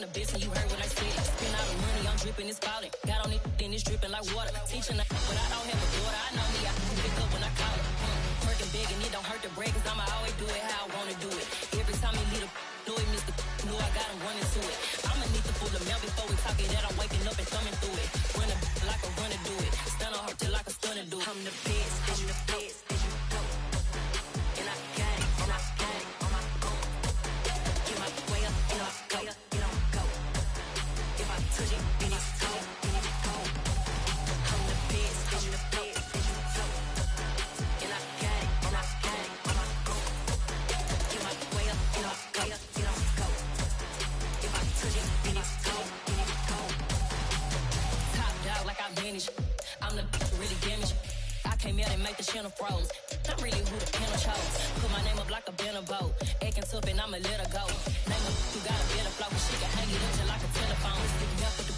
the best and you heard what I said. Spend all the money, I'm dripping, it's falling. Got on it, then it's dripping like water. Teaching her, but I don't have a daughter. I know me, I can pick up when I call her. Working big and it don't hurt to break, cause I'ma always do it how I wanna do it. Every time he lead a know it, Mr. Know I got him running to it. I'ma need to pull the milk before we talk it that I'm waking up and thumbing through it. Run a like a runner do it. Stun on her till like a stunner do it. I'm the best, I'm the best, and you know. And I got it, and I got it on my own. Get my way up, you know, way up, you don't go. If I touch it, then it's cold, then it's cold. I'm the best, and you know. And I got it, and I got it on my own. Get my way up, you know, way up, you don't go. If I touch it, then it's cold, then it's cold. Top dog like I manage. I'm the really damaged. I came out and make the channel froze. I'm really who the panel chose. Put my name up like a banner boat. Acting tough and I'ma let her go. Name up who got a better flow. She can hang it up till like a telephone. Sticking out for the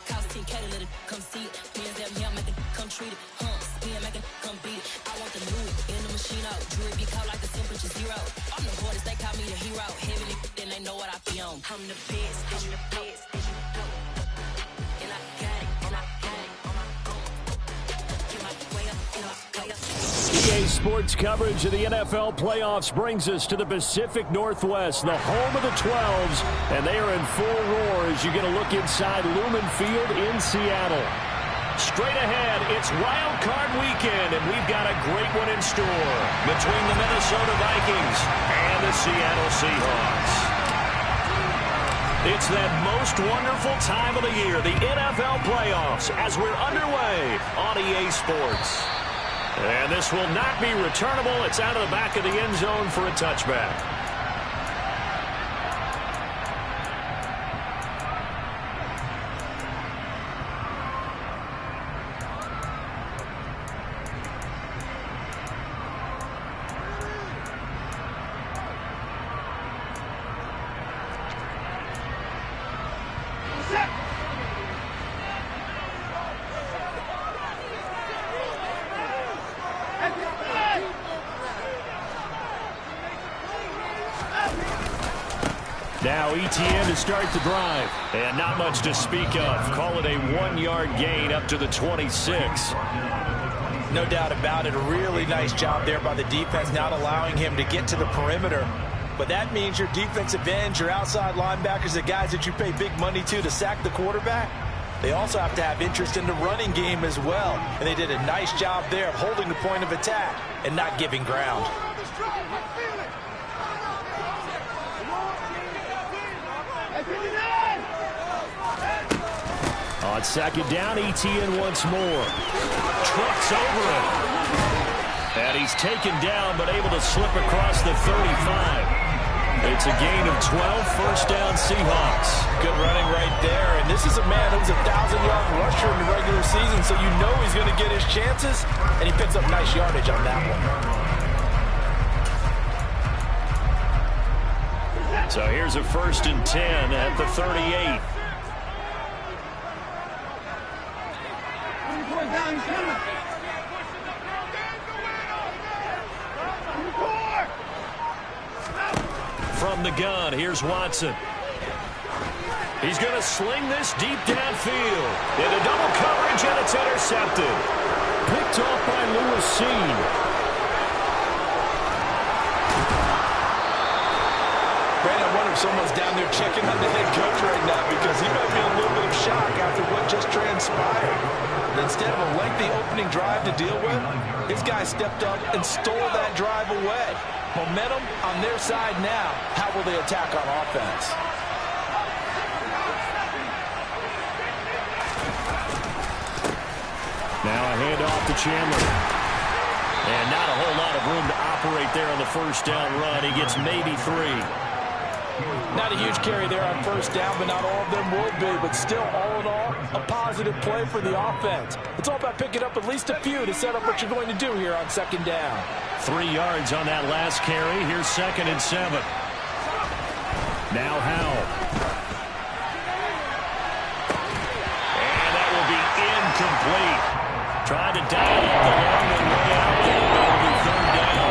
cost 10K to let it come see it. Pins that me, I make it come treat it. Spin, make it come beat it. I want the new in the machine out. Jewelry be called like the temperature zero. I'm the hardest, they call me the hero. Heavily, then they know what I be on. I'm the best, I'm the best, and you know. And I got it, and I got it on my own. Get my way up, you know, way up. EA Sports coverage of the NFL playoffs brings us to the Pacific Northwest, the home of the 12s, and they are in full roar as you get a look inside Lumen Field in Seattle. Straight ahead, it's Wild Card Weekend, and we've got a great one in store between the Minnesota Vikings and the Seattle Seahawks. It's that most wonderful time of the year, the NFL playoffs, as we're underway on EA Sports. And this will not be returnable. It's out of the back of the end zone for a touchback. Now ETN to start the drive. And not much to speak of. Call it a 1-yard gain up to the 26. No doubt about it. A really nice job there by the defense, not allowing him to get to the perimeter. But that means your defensive ends, your outside linebackers, the guys that you pay big money to sack the quarterback, they also have to have interest in the running game as well. And they did a nice job there of holding the point of attack and not giving ground. On second down, ETN once more. Trucks over it. And he's taken down, but able to slip across the 35. It's a gain of 12, first down Seahawks. Good running right there. And this is a man who's a 1,000-yard rusher in the regular season, so you know he's going to get his chances. And he picks up nice yardage on that one. So here's a 1st and 10 at the 38. From the gun, here's Watson. He's going to sling this deep downfield. Into double coverage, and it's intercepted. Picked off by Lewis Cine. Brandon, I wonder if someone's down there checking on the head coach right now, because he might be in a little bit of shock after what just transpired. Instead of a lengthy opening drive to deal with, his guy stepped up and stole that drive away. Momentum on their side now. How will they attack on offense? Now a handoff to Chandler. And not a whole lot of room to operate there on the first down run. He gets maybe 3. Not a huge carry there on first down, but not all of them will be. But still, all in all, a positive play for the offense. It's all about picking up at least a few to set up what you're going to do here on second down. 3 yards on that last carry. Here's 2nd and 7. Now Howell. And that will be incomplete. Tried to dial up the long and way out there, but it'll be 3rd down.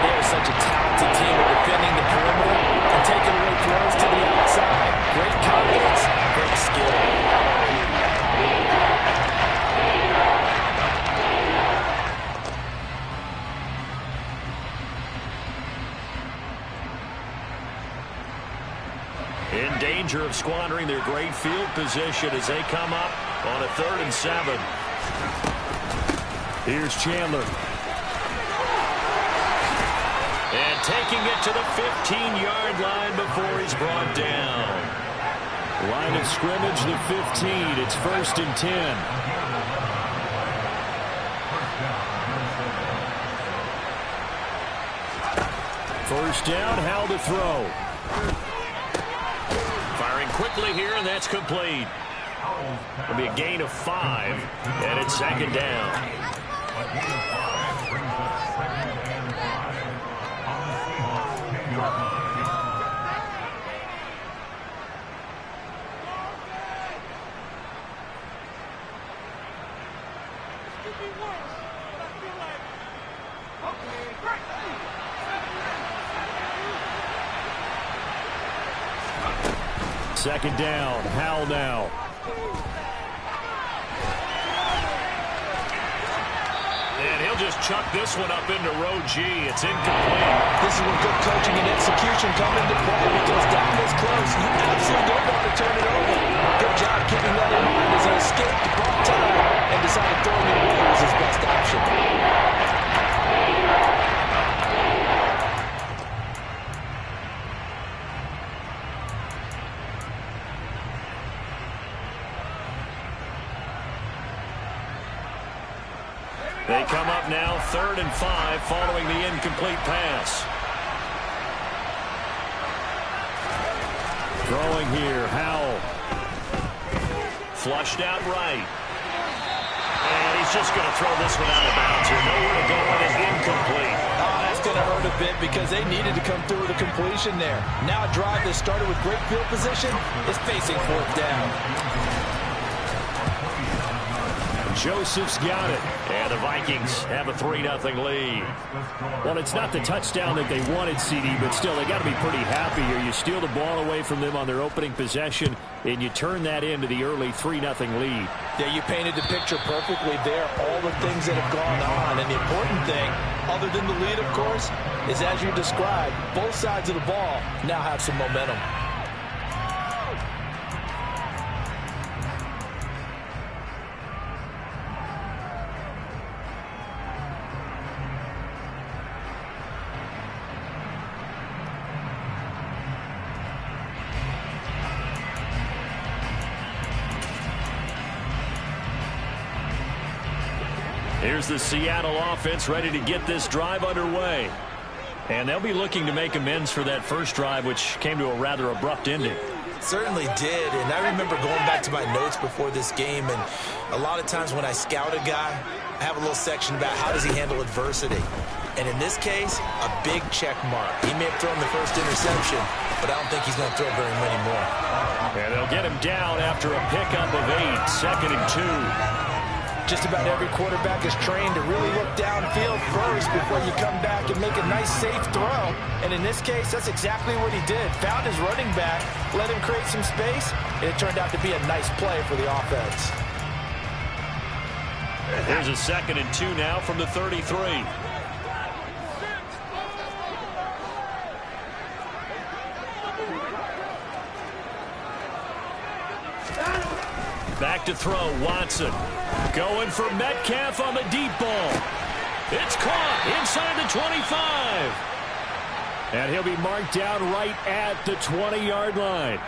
They're such a talented team at defending the perimeter and taking away throws to the outside. Great coverage. In danger of squandering their great field position as they come up on a 3rd and 7. Here's Chandler. And taking it to the 15-yard line before he's brought down. Line of scrimmage, the 15. It's 1st and 10. First down, Howell to throw. Firing quickly here, and that's complete. It'll be a gain of 5, and it's 2nd down. Second down, Howell now. And he'll just chuck this one up into row G. It's incomplete. This is where good coaching and execution come into play, because down this close, you absolutely don't want to turn it over. Good job keeping that in mind as he escaped the ball time and decided throwing it away was his best option. They come up now 3rd and 5 following the incomplete pass. Throwing here, Howell. Flushed out right. And he's just going to throw this one out of bounds here. Nowhere to go with it, incomplete. Oh, that's going to hurt a bit because they needed to come through with a completion there. Now a drive that started with great field position is facing 4th down. Joseph's got it. And the Vikings have a 3-0 lead. Well, it's not the touchdown that they wanted, CD, but still, they got to be pretty happy here. You steal the ball away from them on their opening possession, and you turn that into the early 3-0 lead. Yeah, you painted the picture perfectly there. All the things that have gone on. And the important thing, other than the lead, of course, is as you described, both sides of the ball now have some momentum. Here's the Seattle offense ready to get this drive underway. And they'll be looking to make amends for that first drive, which came to a rather abrupt ending. Certainly did, and I remember going back to my notes before this game, and a lot of times when I scout a guy, I have a little section about how does he handle adversity. And in this case, a big check mark. He may have thrown the first interception, but I don't think he's going to throw very many more. And they'll get him down after a pickup of 8, 2nd and 2. Just about every quarterback is trained to really look downfield first before you come back and make a nice, safe throw. And in this case, that's exactly what he did. Found his running back, let him create some space, and it turned out to be a nice play for the offense. Here's a 2nd and 2 now from the 33. Back to throw, Watson. Going for Metcalf on the deep ball. It's caught inside the 25. And he'll be marked down right at the 20-yard line.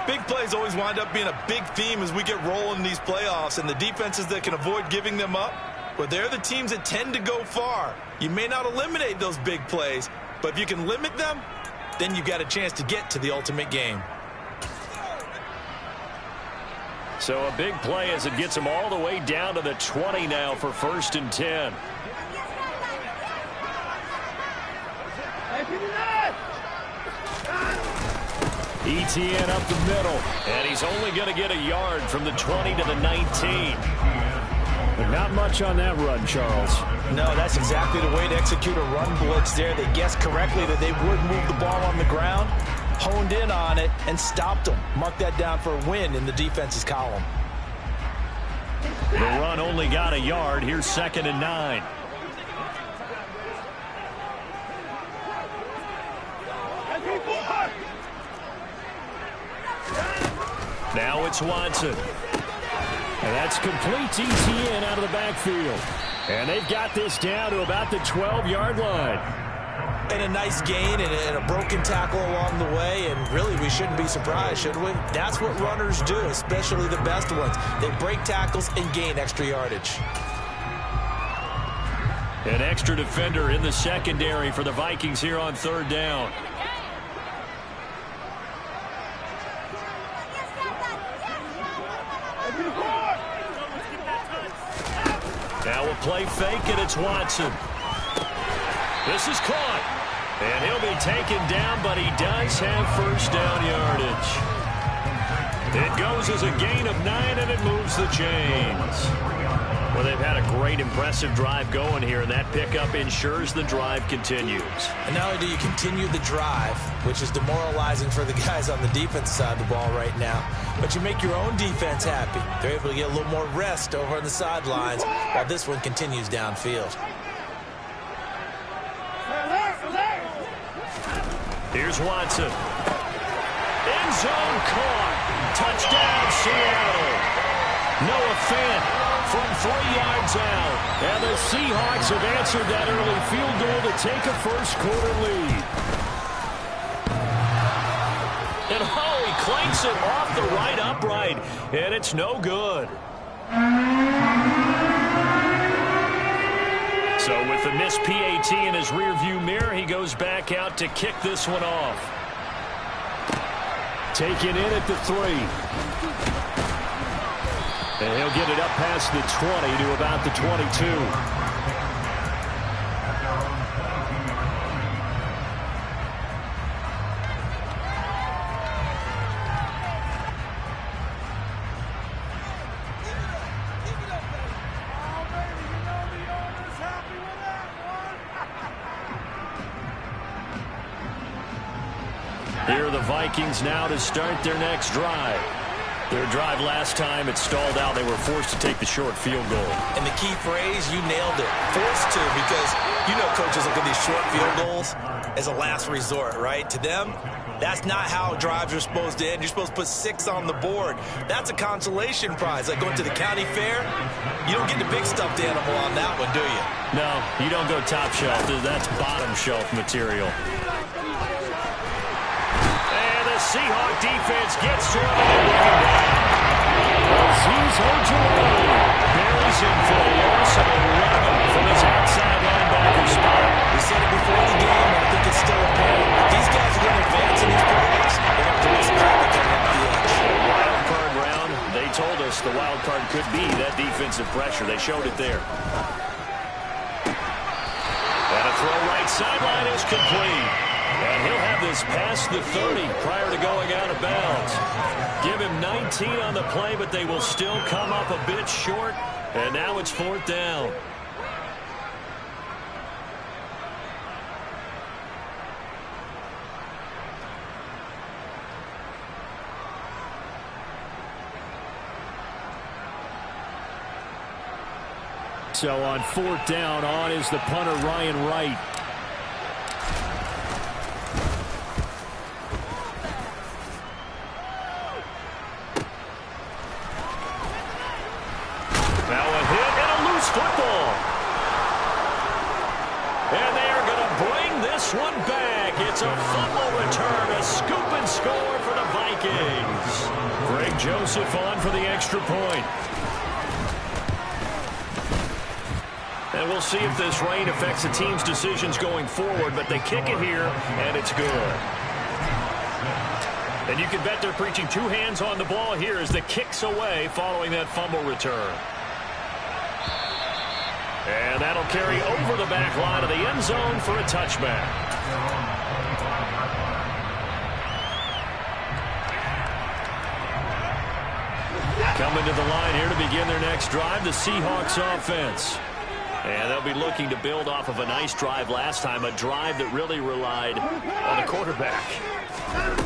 Big plays always wind up being a big theme as we get rolling in these playoffs, and the defenses that can avoid giving them up, well, they're the teams that tend to go far. You may not eliminate those big plays, but if you can limit them, then you've got a chance to get to the ultimate game. So a big play as it gets them all the way down to the 20 now for 1st and 10. ETN up the middle, and he's only going to get a yard from the 20 to the 19. But not much on that run, Charles. No, that's exactly the way to execute a run blitz there. They guessed correctly that they would move the ball on the ground, honed in on it, and stopped them. Mark that down for a win in the defense's column. The run only got a yard. Here's 2nd and 9. Now it's Watson. And that's complete ETN out of the backfield. And they've got this down to about the 12-yard line. And a nice gain and a broken tackle along the way, and really we shouldn't be surprised, should we? That's what runners do, especially the best ones. They break tackles and gain extra yardage. An extra defender in the secondary for the Vikings here on third down. Now a play fake, and it's Watson. This is caught. And he'll be taken down, but he does have first down yardage. It goes as a gain of 9, and it moves the chains. Well, they've had a great, impressive drive going here, and that pickup ensures the drive continues. And not only do you continue the drive, which is demoralizing for the guys on the defense side of the ball right now, but you make your own defense happy. They're able to get a little more rest over on the sidelines while this one continues downfield. Here's Watson. End zone caught. Touchdown, Seattle. Noah Fant from 3 yards out. And the Seahawks have answered that early field goal to take a first-quarter lead. And he clanks it off the right upright, and it's no good. So with the missed PAT in his rearview mirror, he goes back out to kick this one off. Taken in at the 3. And he'll get it up past the 20 to about the 22. Here are the Vikings now to start their next drive. Their drive last time, it stalled out. They were forced to take the short field goal. And the key phrase, you nailed it. Forced to, because you know coaches look at these short field goals as a last resort, right? To them, that's not how drives are supposed to end. You're supposed to put 6 on the board. That's a consolation prize. Like going to the county fair, you don't get the big stuffed animal on that one, do you? No, you don't go top shelf. That's bottom shelf material. Seahawk defense gets to him and they bring him back. Azeez Ojulari buries him for the loss of 11 from his outside linebacker spot. We said it before the game, and I think it's still apparent. These guys are going to advance in these playoffs. They're going to do some traffic coming up the edge. Wild card round, they told us the wild card could be that defensive pressure. They showed it there. And a throw right sideline is complete. And he'll have this past the 30 prior to going out of bounds. Give him 19 on the play, but they will still come up a bit short. And now it's 4th down. So on 4th down, on is the punter, Ryan Wright. Now a hit and a loose football. And they are going to bring this one back. It's a fumble return, a scoop and score for the Vikings. Greg Joseph on for the extra point. And we'll see if this rain affects the team's decisions going forward, but they kick it here, and it's good. And you can bet they're preaching 2 hands on the ball here as the kick's away following that fumble return. And that'll carry over the back line of the end zone for a touchback. Coming to the line here to begin their next drive, the Seahawks offense. And they'll be looking to build off of a nice drive last time, a drive that really relied on the quarterback.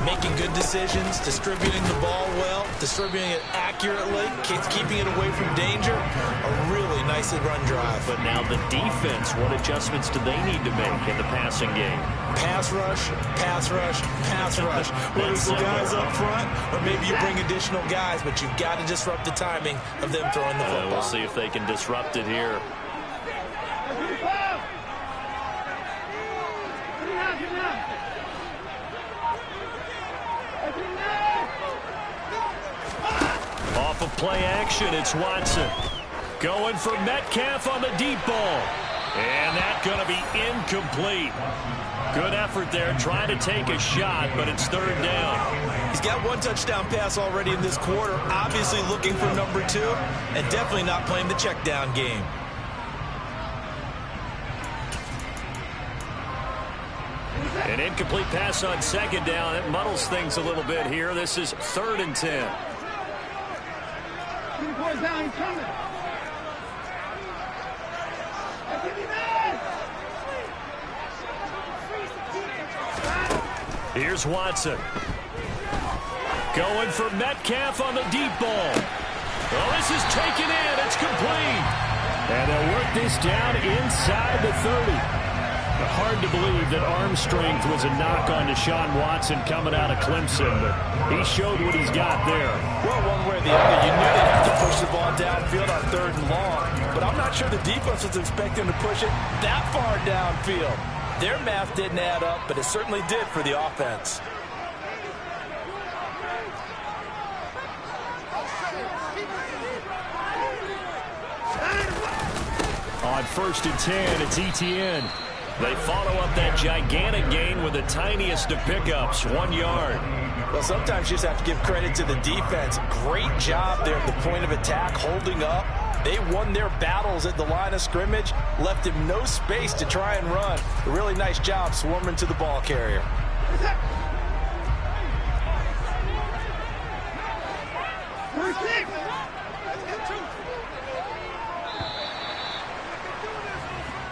Making good decisions, distributing the ball well, distributing it accurately, keeping it away from danger. A really nicely run drive. But now the defense, what adjustments do they need to make in the passing game? Pass rush, pass rush, pass rush. Whether it's the guys up front or maybe you bring additional guys, but you've got to disrupt the timing of them throwing the football. We'll see if they can disrupt it here. Off of play action, it's Watson. Going for Metcalf on the deep ball. And that's going to be incomplete. Good effort there, trying to take a shot, but it's third down. He's got one touchdown pass already in this quarter, obviously looking for number 2, and definitely not playing the check down game. An incomplete pass on second down. It muddles things a little bit here. This is 3rd and 10. Here's Watson. Going for Metcalf on the deep ball. Well, this is taken in. It's complete. And they'll work this down inside the 30. Hard to believe that arm strength was a knock on Deshaun Watson coming out of Clemson, but he showed what he's got there. Well, one way or the other, you knew they'd have to push the ball downfield on 3rd and long, but I'm not sure the defense was expecting to push it that far downfield. Their math didn't add up, but it certainly did for the offense. On 1st and 10, it's Etienne. They follow up that gigantic gain with the tiniest of pickups, 1 yard. Well, sometimes you just have to give credit to the defense. Great job there at the point of attack, holding up. They won their battles at the line of scrimmage, left him no space to try and run. A really nice job swarming to the ball carrier.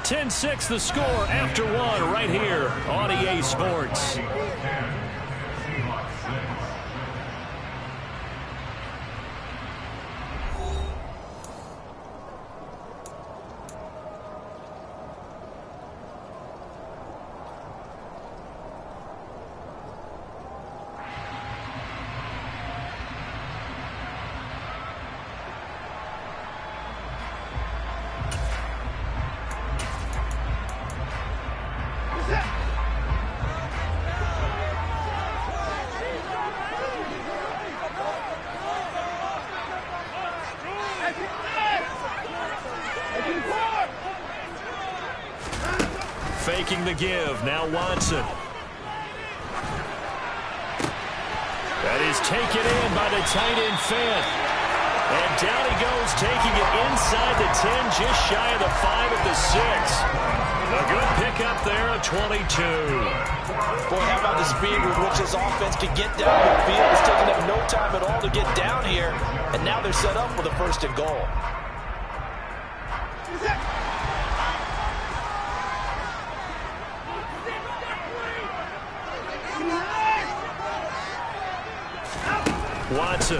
(10-6) the score after 1 right here on EA Sports. Faking the give. Now Watson. That is taken in by the tight end Fant. And down he goes, taking it inside the 10, just shy of the 5 at the 6. A good pickup there, a 22. Boy, how about the speed with which this offense can get down the field? It's taking them no time at all to get down here. And now they're set up for the 1st and goal. Watson.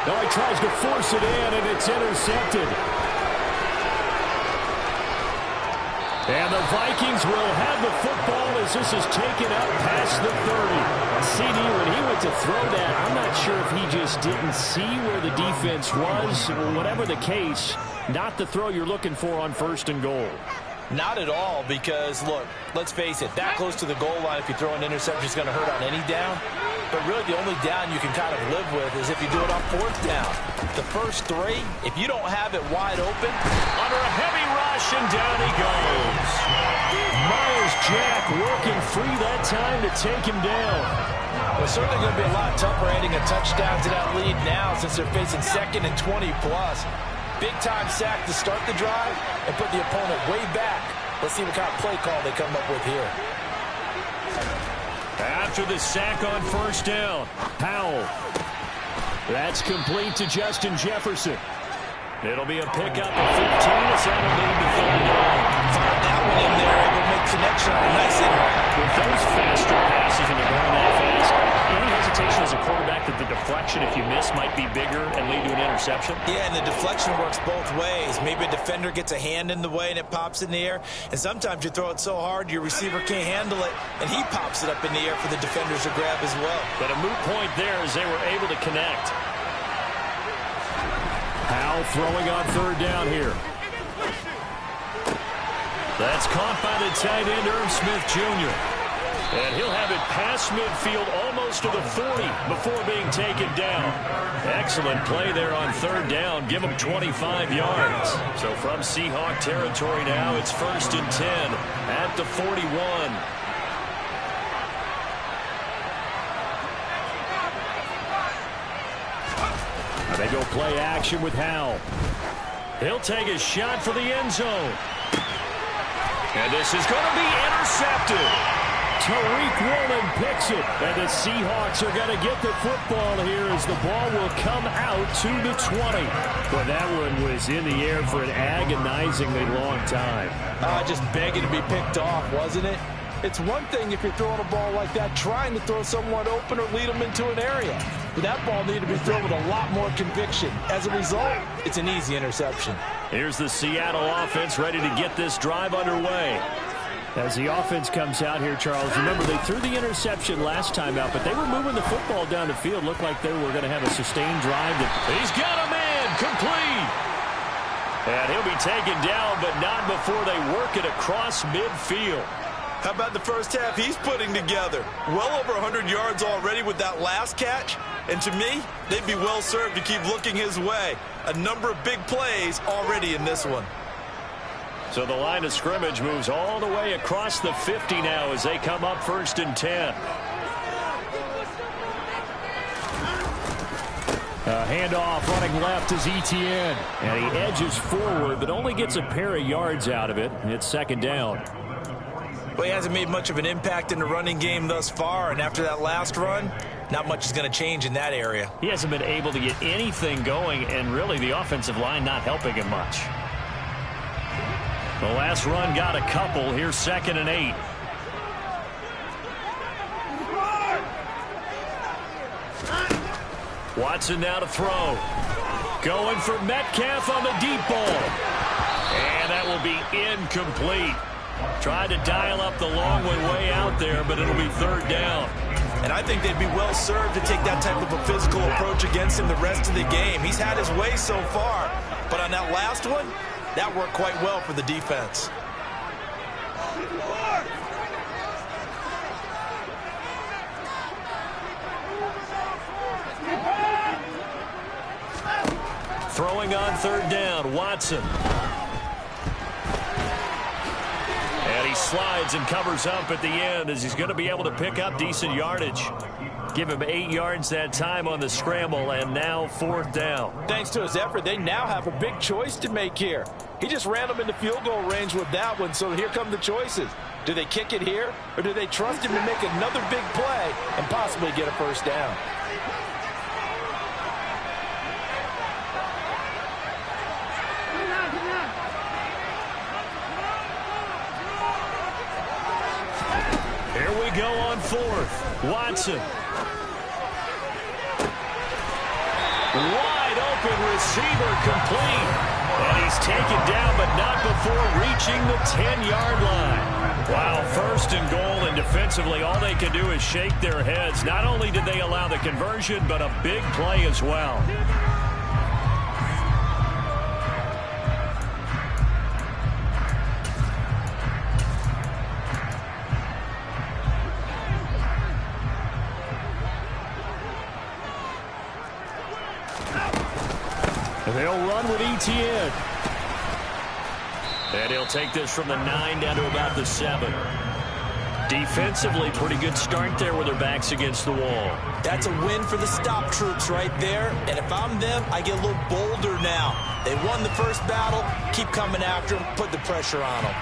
Now he tries to force it in, and it's intercepted. And the Vikings will have the football as this is taken up past the 30. CD, when he went to throw that, I'm not sure if he just didn't see where the defense was. Whatever the case, not the throw you're looking for on 1st and goal. Not at all, because, look, let's face it, that close to the goal line, if you throw an interception, is going to hurt on any down. But really, the only down you can kind of live with is if you do it on 4th down. The first 3, if you don't have it wide open. Under a heavy rush, and down he goes. Myles Jack working free that time to take him down. Well, it's certainly going to be a lot tougher adding a touchdown to that lead now since they're facing 2nd and 20+. Big-time sack to start the drive and put the opponent way back. Let's see what kind of play call they come up with here. After the sack on 1st down, Powell. That's complete to Justin Jefferson. It'll be a pickup of 15 as that'll lead to third down. Fired that one in there, able to make connection on a nice impact. With those faster passes and they're going that fast, any hesitation as a quarterback that the deflection, if you miss, might be bigger and lead to an interception? Yeah, and the deflection works both ways. Maybe a defender gets a hand in the way and it pops in the air, and sometimes you throw it so hard your receiver can't handle it, and he pops it up in the air for the defenders to grab as well. But a moot point there as they were able to connect. Howell throwing on third down here. That's caught by the tight end, Irv Smith Jr. And he'll have it past midfield almost to the 40 before being taken down. Excellent play there on third down. Give him 25 yards. So from Seahawk territory now, it's 1st and 10 at the 41. They go play action with Howell. He'll take a shot for the end zone. And this is going to be intercepted. Tariq Woolen picks it. And the Seahawks are going to get the football here as the ball will come out to the 20. But that one was in the air for an agonizingly long time. Just begging to be picked off, wasn't it? It's one thing if you're throwing a ball like that, trying to throw someone open or lead them into an area. But that ball needed to be thrown with a lot more conviction. As a result, it's an easy interception. Here's the Seattle offense ready to get this drive underway. As the offense comes out here, Charles, remember they threw the interception last time out, but they were moving the football down the field. Looked like they were going to have a sustained drive. He's got a man, complete. And he'll be taken down, but not before they work it across midfield. How about the first half he's putting together? Well over 100 yards already with that last catch. And to me, they'd be well served to keep looking his way. A number of big plays already in this one. So the line of scrimmage moves all the way across the 50 now as they come up 1st and 10. Handoff running left is Etienne. And he edges forward but only gets a pair of yards out of it. It's 2nd down. Well, he hasn't made much of an impact in the running game thus far, and after that last run, not much is going to change in that area. He hasn't been able to get anything going, and really the offensive line not helping him much. The last run got a couple. Here's 2nd and 8. Watson now to throw. Going for Metcalf on the deep ball. And that will be incomplete. Tried to dial up the long one way out there, but it'll be 3rd down. And I think they'd be well served to take that type of a physical approach against him the rest of the game. He's had his way so far, but on that last one, that worked quite well for the defense. Throwing on 3rd down, Watson. And he slides and covers up at the end as he's going to be able to pick up decent yardage. Give him 8 yards that time on the scramble, and now 4th down. Thanks to his effort, they now have a big choice to make here. He just ran them into field goal range with that one, so here come the choices. Do they kick it here, or do they trust him to make another big play and possibly get a 1st down? Here we go on 4th. Watson. Wide open receiver complete. And he's taken down, but not before reaching the 10-yard line. Wow, 1st and goal, and defensively all they can do is shake their heads. Not only did they allow the conversion, but a big play as well. They'll run with Etienne. And he'll take this from the 9 down to about the 7. Defensively, pretty good start there with their backs against the wall. That's a win for the stop troops right there. And if I'm them, I get a little bolder now. They won the first battle. Keep coming after them. Put the pressure on them.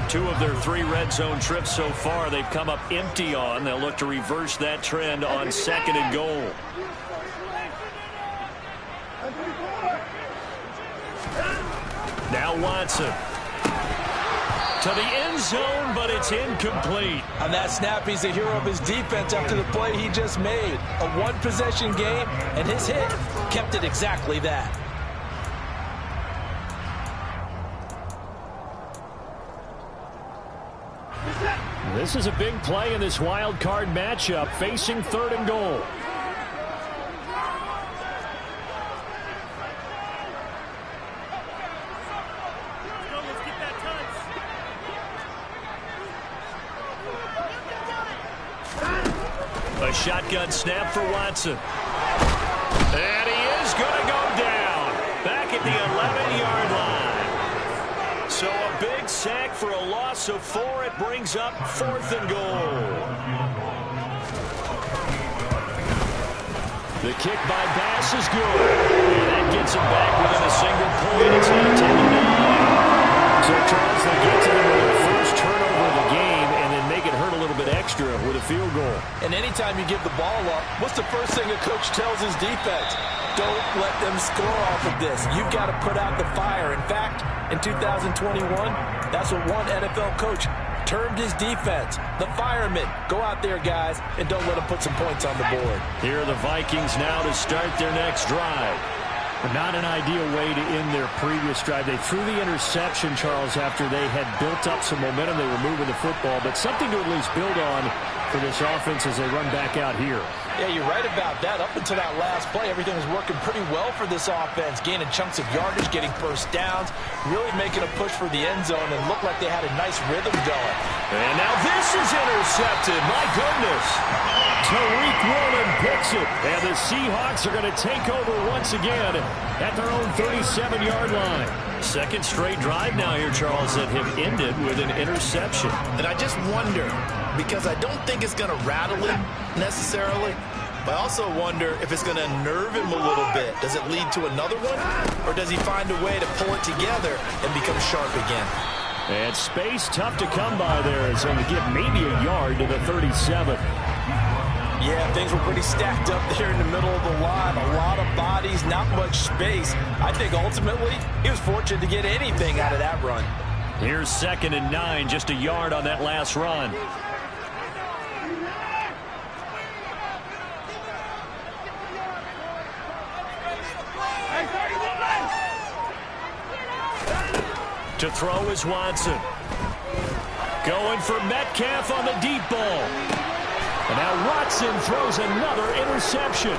2 of their 3 red zone trips so far, they've come up empty on. They'll look to reverse that trend on 2nd and goal. Now Watson. To the end zone, but it's incomplete. On that snap, he's the hero of his defense after the play he just made. A one-possession game, and his hit kept it exactly that. This is a big play in this wild card matchup, facing 3rd and goal. A shotgun snap for Watson. And he is going to go down. Back at the 11-yard line. So a big sack for a loss of 4. It brings up 4th and goal. The kick by Bass is good. And that gets him back within a single point. It's now 10-9. So Charles, they get to the first turnover of the game and then make it hurt a little bit extra with a field goal. And anytime you give the ball up, what's the first thing a coach tells his defense? Don't let them score off of this. You've got to put out the fire. In fact, in 2021, that's what one NFL coach termed his defense. The firemen. Go out there, guys, and don't let them put some points on the board. Here are the Vikings now to start their next drive. But not an ideal way to end their previous drive. They threw the interception, Charles, after they had built up some momentum. They were moving the football, but something to at least build on for this offense as they run back out here. Yeah, you're right about that. Up until that last play, everything was working pretty well for this offense, gaining chunks of yardage, getting first downs, really making a push for the end zone, and looked like they had a nice rhythm going. And now this is intercepted. My goodness. Tariq Woolen picks it, and the Seahawks are going to take over once again at their own 37-yard line. 2nd straight drive now here, Charles, that have ended with an interception. And I just wonder, because I don't think it's going to rattle him necessarily, but I also wonder if it's going to unnerve him a little bit. Does it lead to another one, or does he find a way to pull it together and become sharp again? And space tough to come by there as they get maybe a yard to the 37. Yeah, things were pretty stacked up there in the middle of the line. A lot of bodies, not much space. I think ultimately he was fortunate to get anything out of that run. Here's 2nd and 9, just a yard on that last run. To throw is Watson. Going for Metcalf on the deep ball. And now Watson throws another interception.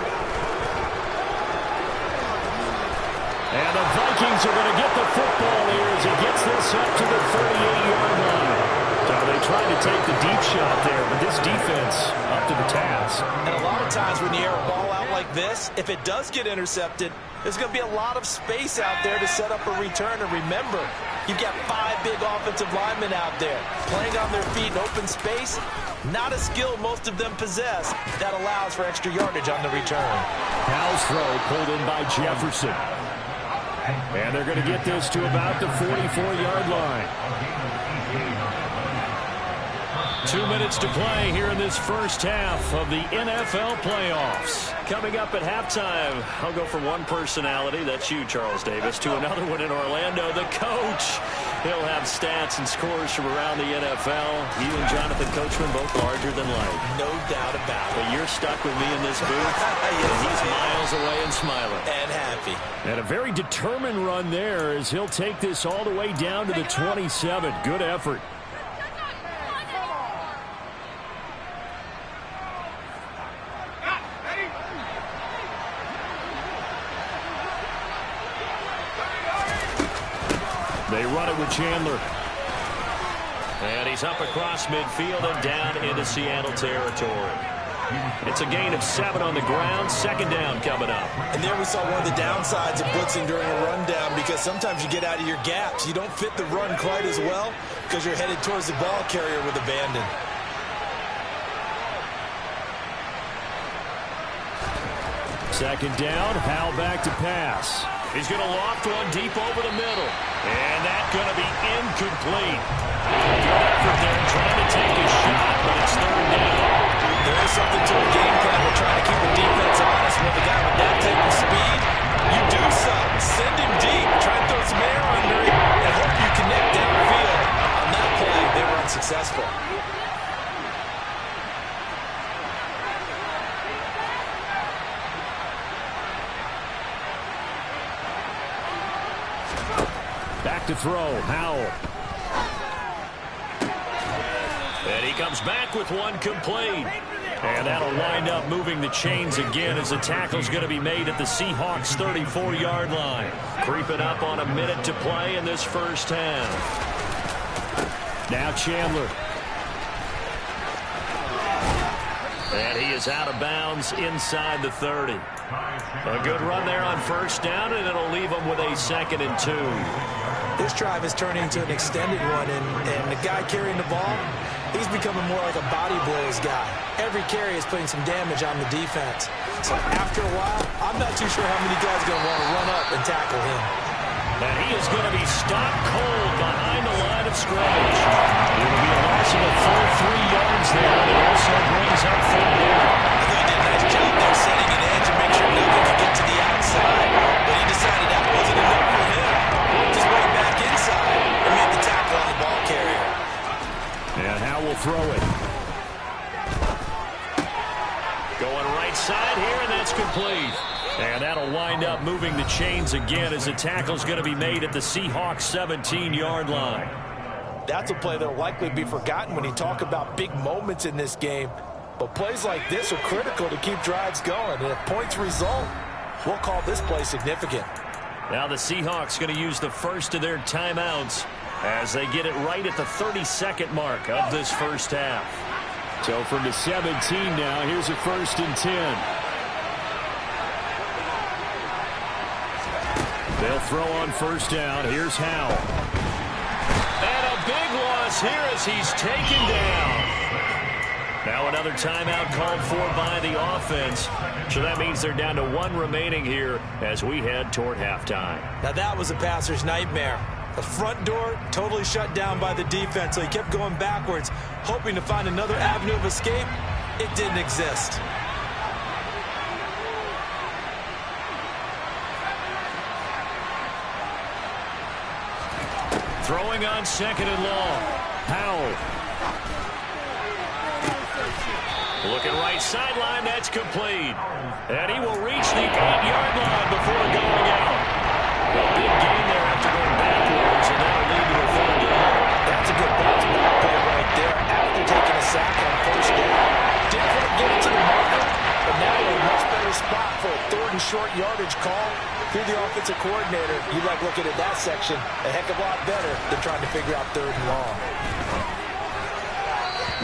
And the Vikings are going to get the football here as he gets this up to the 38-yard line. So they tried to take the deep shot there, but this defense up to the task. And a lot of times when you air a ball out like this, if it does get intercepted, there's going to be a lot of space out there to set up a return. And remember, you've got 5 big offensive linemen out there playing on their feet in open space. Not a skill most of them possess that allows for extra yardage on the return. Powell's throw pulled in by Jefferson. And they're going to get this to about the 44-yard line. 2 minutes to play here in this first half of the NFL playoffs. Coming up at halftime, I'll go from one personality, that's you, Charles Davis, to another one in Orlando, the coach. He'll have stats and scores from around the NFL. You and Jonathan Coachman both larger than life. No doubt about it. But you're stuck with me in this booth, and he's miles away and smiling. And happy. And a very determined run there as he'll take this all the way down to the 27. Good effort. They run it with Chandler. And he's up across midfield and down into Seattle territory. It's a gain of 7 on the ground. 2nd down coming up. And there we saw one of the downsides of blitzing during a rundown, because sometimes you get out of your gaps. You don't fit the run quite as well because you're headed towards the ball carrier with abandon. Second down, Howell back to pass. He's going to loft one deep over the middle. And that's going to be incomplete. Good effort there trying to take a shot, but it's third down. There is something to a game plan. We're trying to keep the defense honest with a guy with that type of speed. You do something. Send him deep. Try and throw some air under him and hope you connect downfield. On that play, they were unsuccessful. Back to throw, Howell. And he comes back with one complete. And that'll wind up moving the chains again as the tackle's going to be made at the Seahawks 34-yard line. Creeping up on a minute to play in this first half. Now Chandler. And he is out of bounds inside the 30. A good run there on first down, and it'll leave him with a 2nd and 2. This drive is turning into an extended one, and the guy carrying the ball, he's becoming more like a body blows guy. Every carry is putting some damage on the defense. So after a while, I'm not too sure how many guys are going to want to run up and tackle him. And he is going to be stopped cold behind the line of scrimmage. It will be a loss of a full 3 yards there, and it also brings up 4 down. I think he did a nice job there setting an edge and make sure nothing could get to the outside. But he decided that wasn't enough for him. Worked his way back inside and made the tackle on the ball carrier. And Howell will throw it. Going right side here, and that's complete. And that'll wind up moving the chains again as the tackle's going to be made at the Seahawks 17-yard line. That's a play that'll likely be forgotten when you talk about big moments in this game. But plays like this are critical to keep drives going. And if points result, we'll call this play significant. Now the Seahawks going to use the first of their timeouts as they get it right at the 32nd mark of this first half. So from the 17 now, here's a 1st and 10. They'll throw on first down. Here's Howell. And a big loss here as he's taken down. Now another timeout called for by the offense. So that means they're down to 1 remaining here as we head toward halftime. Now that was a passer's nightmare. The front door totally shut down by the defense, so he kept going backwards, hoping to find another avenue of escape. It didn't exist. Throwing on 2nd and long. Howell. Looking right sideline, that's complete. And he will reach the 8-yard line before going out. A big gain there after going backwards, and that'll lead to a 3rd down. That's a good bounce back play right there after taking a sack on first down. Didn't quite get it to the marker, but now in a much better spot for a 3rd and short yardage call. Through the offensive coordinator, you like looking at that section a heck of a lot better than trying to figure out 3rd and long.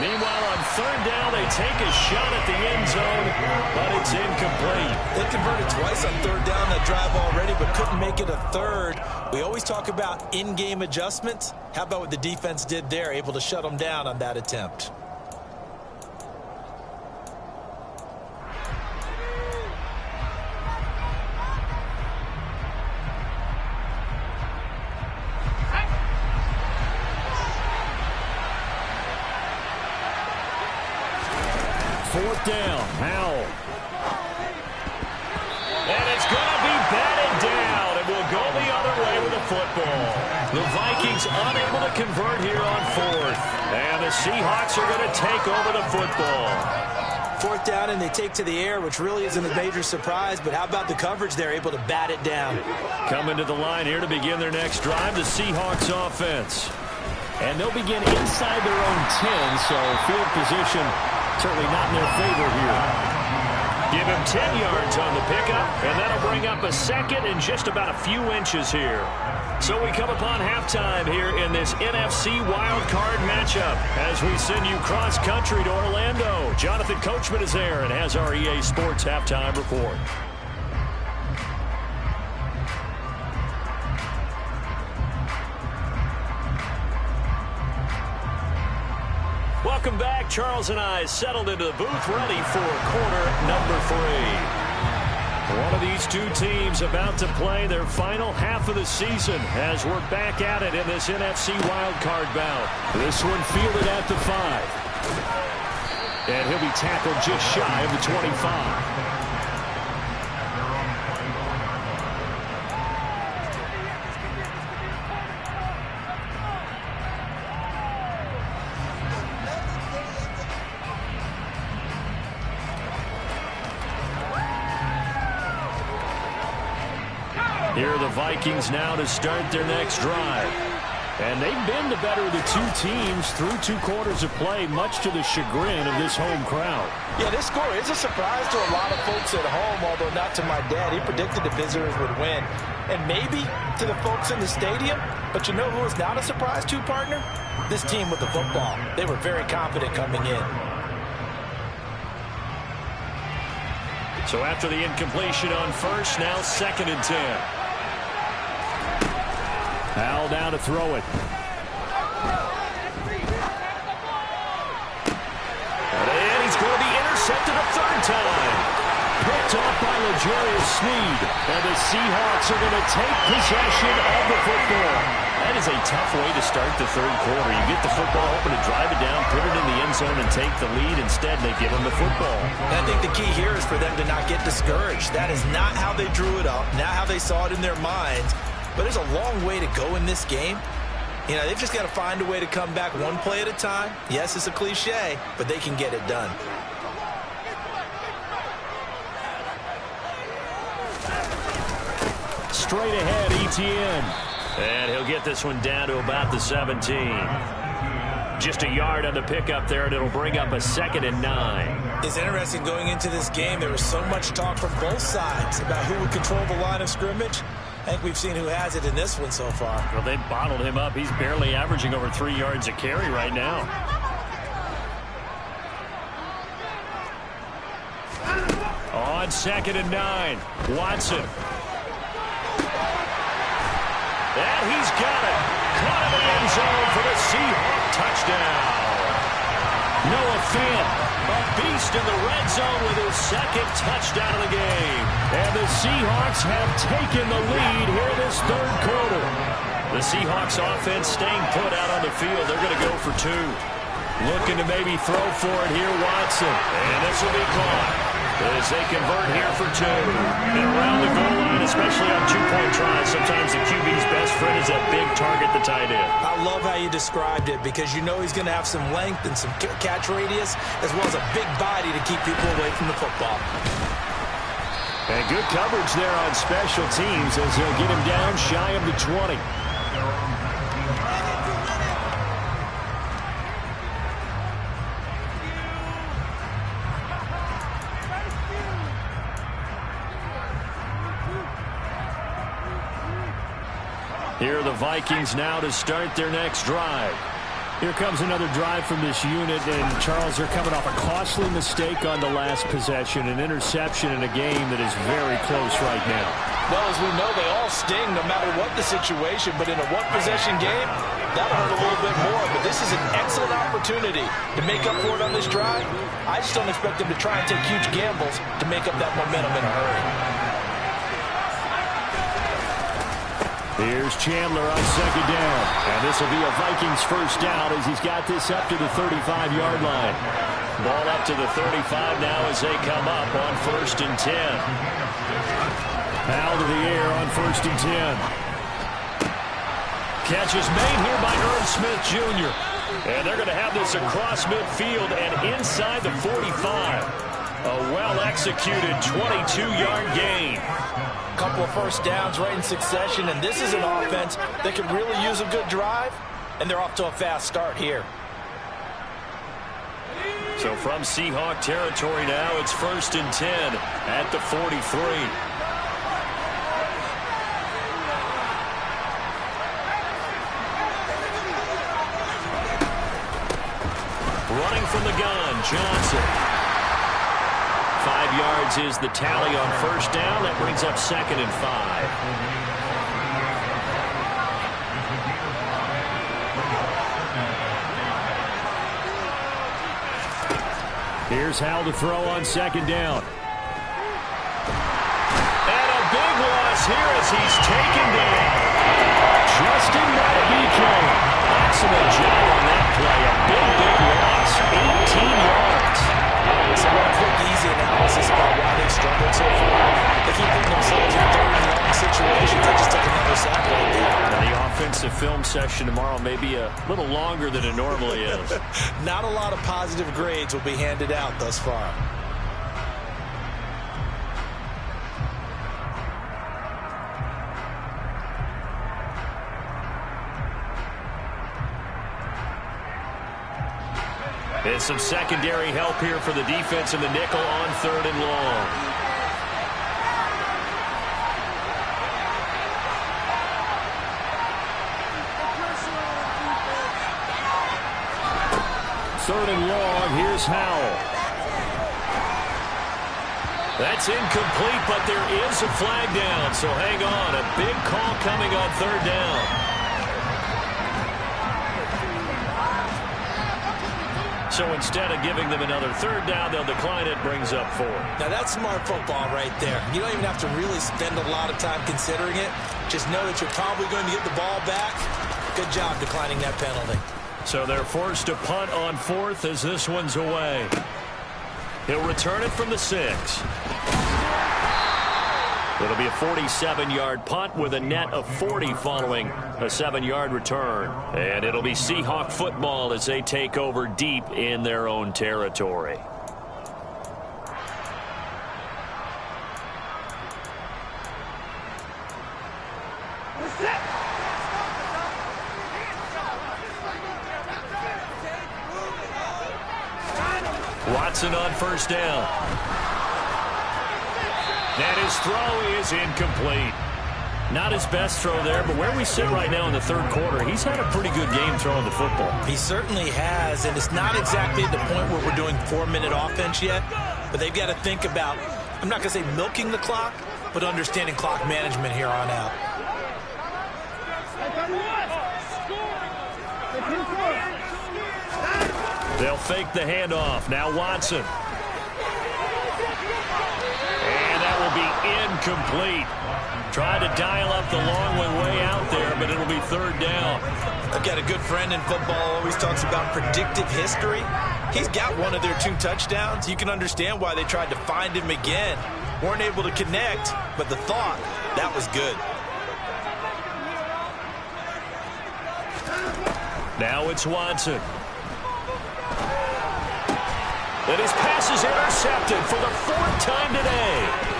Meanwhile, on 3rd down, they take a shot at the end zone, but it's incomplete. They converted twice on 3rd down that drive already, but couldn't make it a 3rd. We always talk about in-game adjustments. How about what the defense did there, able to shut them down on that attempt? Down, Howell. And it's going to be batted down, and we'll go the other way with the football. The Vikings unable to convert here on 4th. And the Seahawks are going to take over the football. 4th down, and they take to the air, which really isn't a major surprise, but how about the coverage? They're able to bat it down. Coming to the line here to begin their next drive, the Seahawks offense. And they'll begin inside their own 10, so field position certainly not in their favor here. Give him 10 yards on the pickup, and that'll bring up a 2nd and just about a few inches here. So we come upon halftime here in this NFC wildcard matchup as we send you cross-country to Orlando. Jonathan Coachman is there and has our EA Sports halftime report. Welcome back. Charles and I settled into the booth ready for quarter number 3. One of these two teams about to play their final half of the season as we're back at it in this NFC wildcard bout. This one fielded at the 5. And he'll be tackled just shy of the 25. Here are the Vikings now to start their next drive. And they've been the better of the two teams through 2 quarters of play, much to the chagrin of this home crowd. Yeah, this score is a surprise to a lot of folks at home, although not to my dad. He predicted the visitors would win. And maybe to the folks in the stadium. But you know who is not a surprise to, partner? This team with the football. They were very confident coming in. So after the incompletion on first, now 2nd and 10. Howell down to throw it. And he's going to be intercepted a 3rd time. Picked off by L'Jarius Sneed. And the Seahawks are going to take possession of the football. That is a tough way to start the 3rd quarter. You get the football open to drive it down, put it in the end zone, and take the lead. Instead, they give them the football. And I think the key here is for them to not get discouraged. That is not how they drew it up, not how they saw it in their minds. But there's a long way to go in this game. You know, they've just got to find a way to come back one play at a time. Yes, it's a cliche, but they can get it done. Straight ahead, Etienne. And he'll get this one down to about the 17. Just a yard on the pickup there, and it'll bring up a 2nd and 9. It's interesting going into this game. There was so much talk from both sides about who would control the line of scrimmage. I think we've seen who has it in this one so far. Well, they bottled him up. He's barely averaging over 3 yards a carry right now. On 2nd and 9, Watson. And he's got it. Caught in the end zone for the Seahawks touchdown. Noah Fant, a beast in the red zone with his 2nd touchdown of the game. And the Seahawks have taken the lead here in this 3rd quarter. The Seahawks offense staying put out on the field. They're going to go for 2. Looking to maybe throw for it here, Watson. And this will be caught as they convert here for 2. And around the goal line, especially on 2-point tries, sometimes the QB's best friend is that big target, the tight end. I love how you described it because you know he's going to have some length and some catch radius as well as a big body to keep people away from the football. And good coverage there on special teams as they'll get him down shy of the 20. Here are the Vikings now to start their next drive. Here comes another drive from this unit, and Charles, they're coming off a costly mistake on the last possession, an interception in a game that is very close right now. Well, as we know, they all sting no matter what the situation, but in a one-possession game, that'll hurt a little bit more. But this is an excellent opportunity to make up for it on this drive. I just don't expect them to try and take huge gambles to make up that momentum in a hurry. Here's Chandler on 2nd down. And this will be a Vikings 1st down as he's got this up to the 35-yard line. Ball up to the 35 now as they come up on 1st and 10. Out of the air on 1st and 10. Catch is made here by Irv Smith Jr. And they're going to have this across midfield and inside the 45. A well-executed 22-yard gain. Couple of 1st downs right in succession, and this is an offense that could really use a good drive, and they're off to a fast start here. So from Seahawk territory now, it's 1st and 10 at the 43. Running from the gun, Johnson. 5 yards is the tally on 1st down. That brings up 2nd and 5. Here's Howell to throw on 2nd down. loss here as he's taken down. Justin Madubuike. Excellent job on that play. A big loss. 18 yards. So one quick, easy analysis about why they've struggled so far. They keep putting themselves in third and long situations. They just took another sack right there. And the offensive film session tomorrow may be a little longer than it normally is. Not a lot of positive grades will be handed out thus far. And some secondary help here for the defense in the nickel on 3rd and long. Third and long, here's Howell. That's incomplete, but there is a flag down, so hang on. A big call coming on 3rd down. So instead of giving them another 3rd down, they'll decline it, brings up 4. Now that's smart football right there. You don't even have to really spend a lot of time considering it. Just know that you're probably going to get the ball back. Good job declining that penalty. So they're forced to punt on 4th as this one's away. He'll return it from the 6. It'll be a 47-yard punt with a net of 40 following a 7-yard return. And it'll be Seahawk football as they take over deep in their own territory. Watson on 1st down. And his throw is incomplete. Not his best throw there, but where we sit right now in the 3rd quarter, he's had a pretty good game throwing the football. He certainly has, and it's not exactly at the point where we're doing 4-minute offense yet, but they've got to think about, I'm not going to say milking the clock, but understanding clock management here on out. They'll fake the handoff. Now Watson. Will be incomplete. Tried to dial up the long one way out there, but it'll be 3rd down. I've got a good friend in football, always talks about predictive history. He's got one of their 2 touchdowns. You can understand why they tried to find him again. Weren't able to connect, but the thought, that was good. Now it's Watson. And his pass is intercepted for the 4th time today.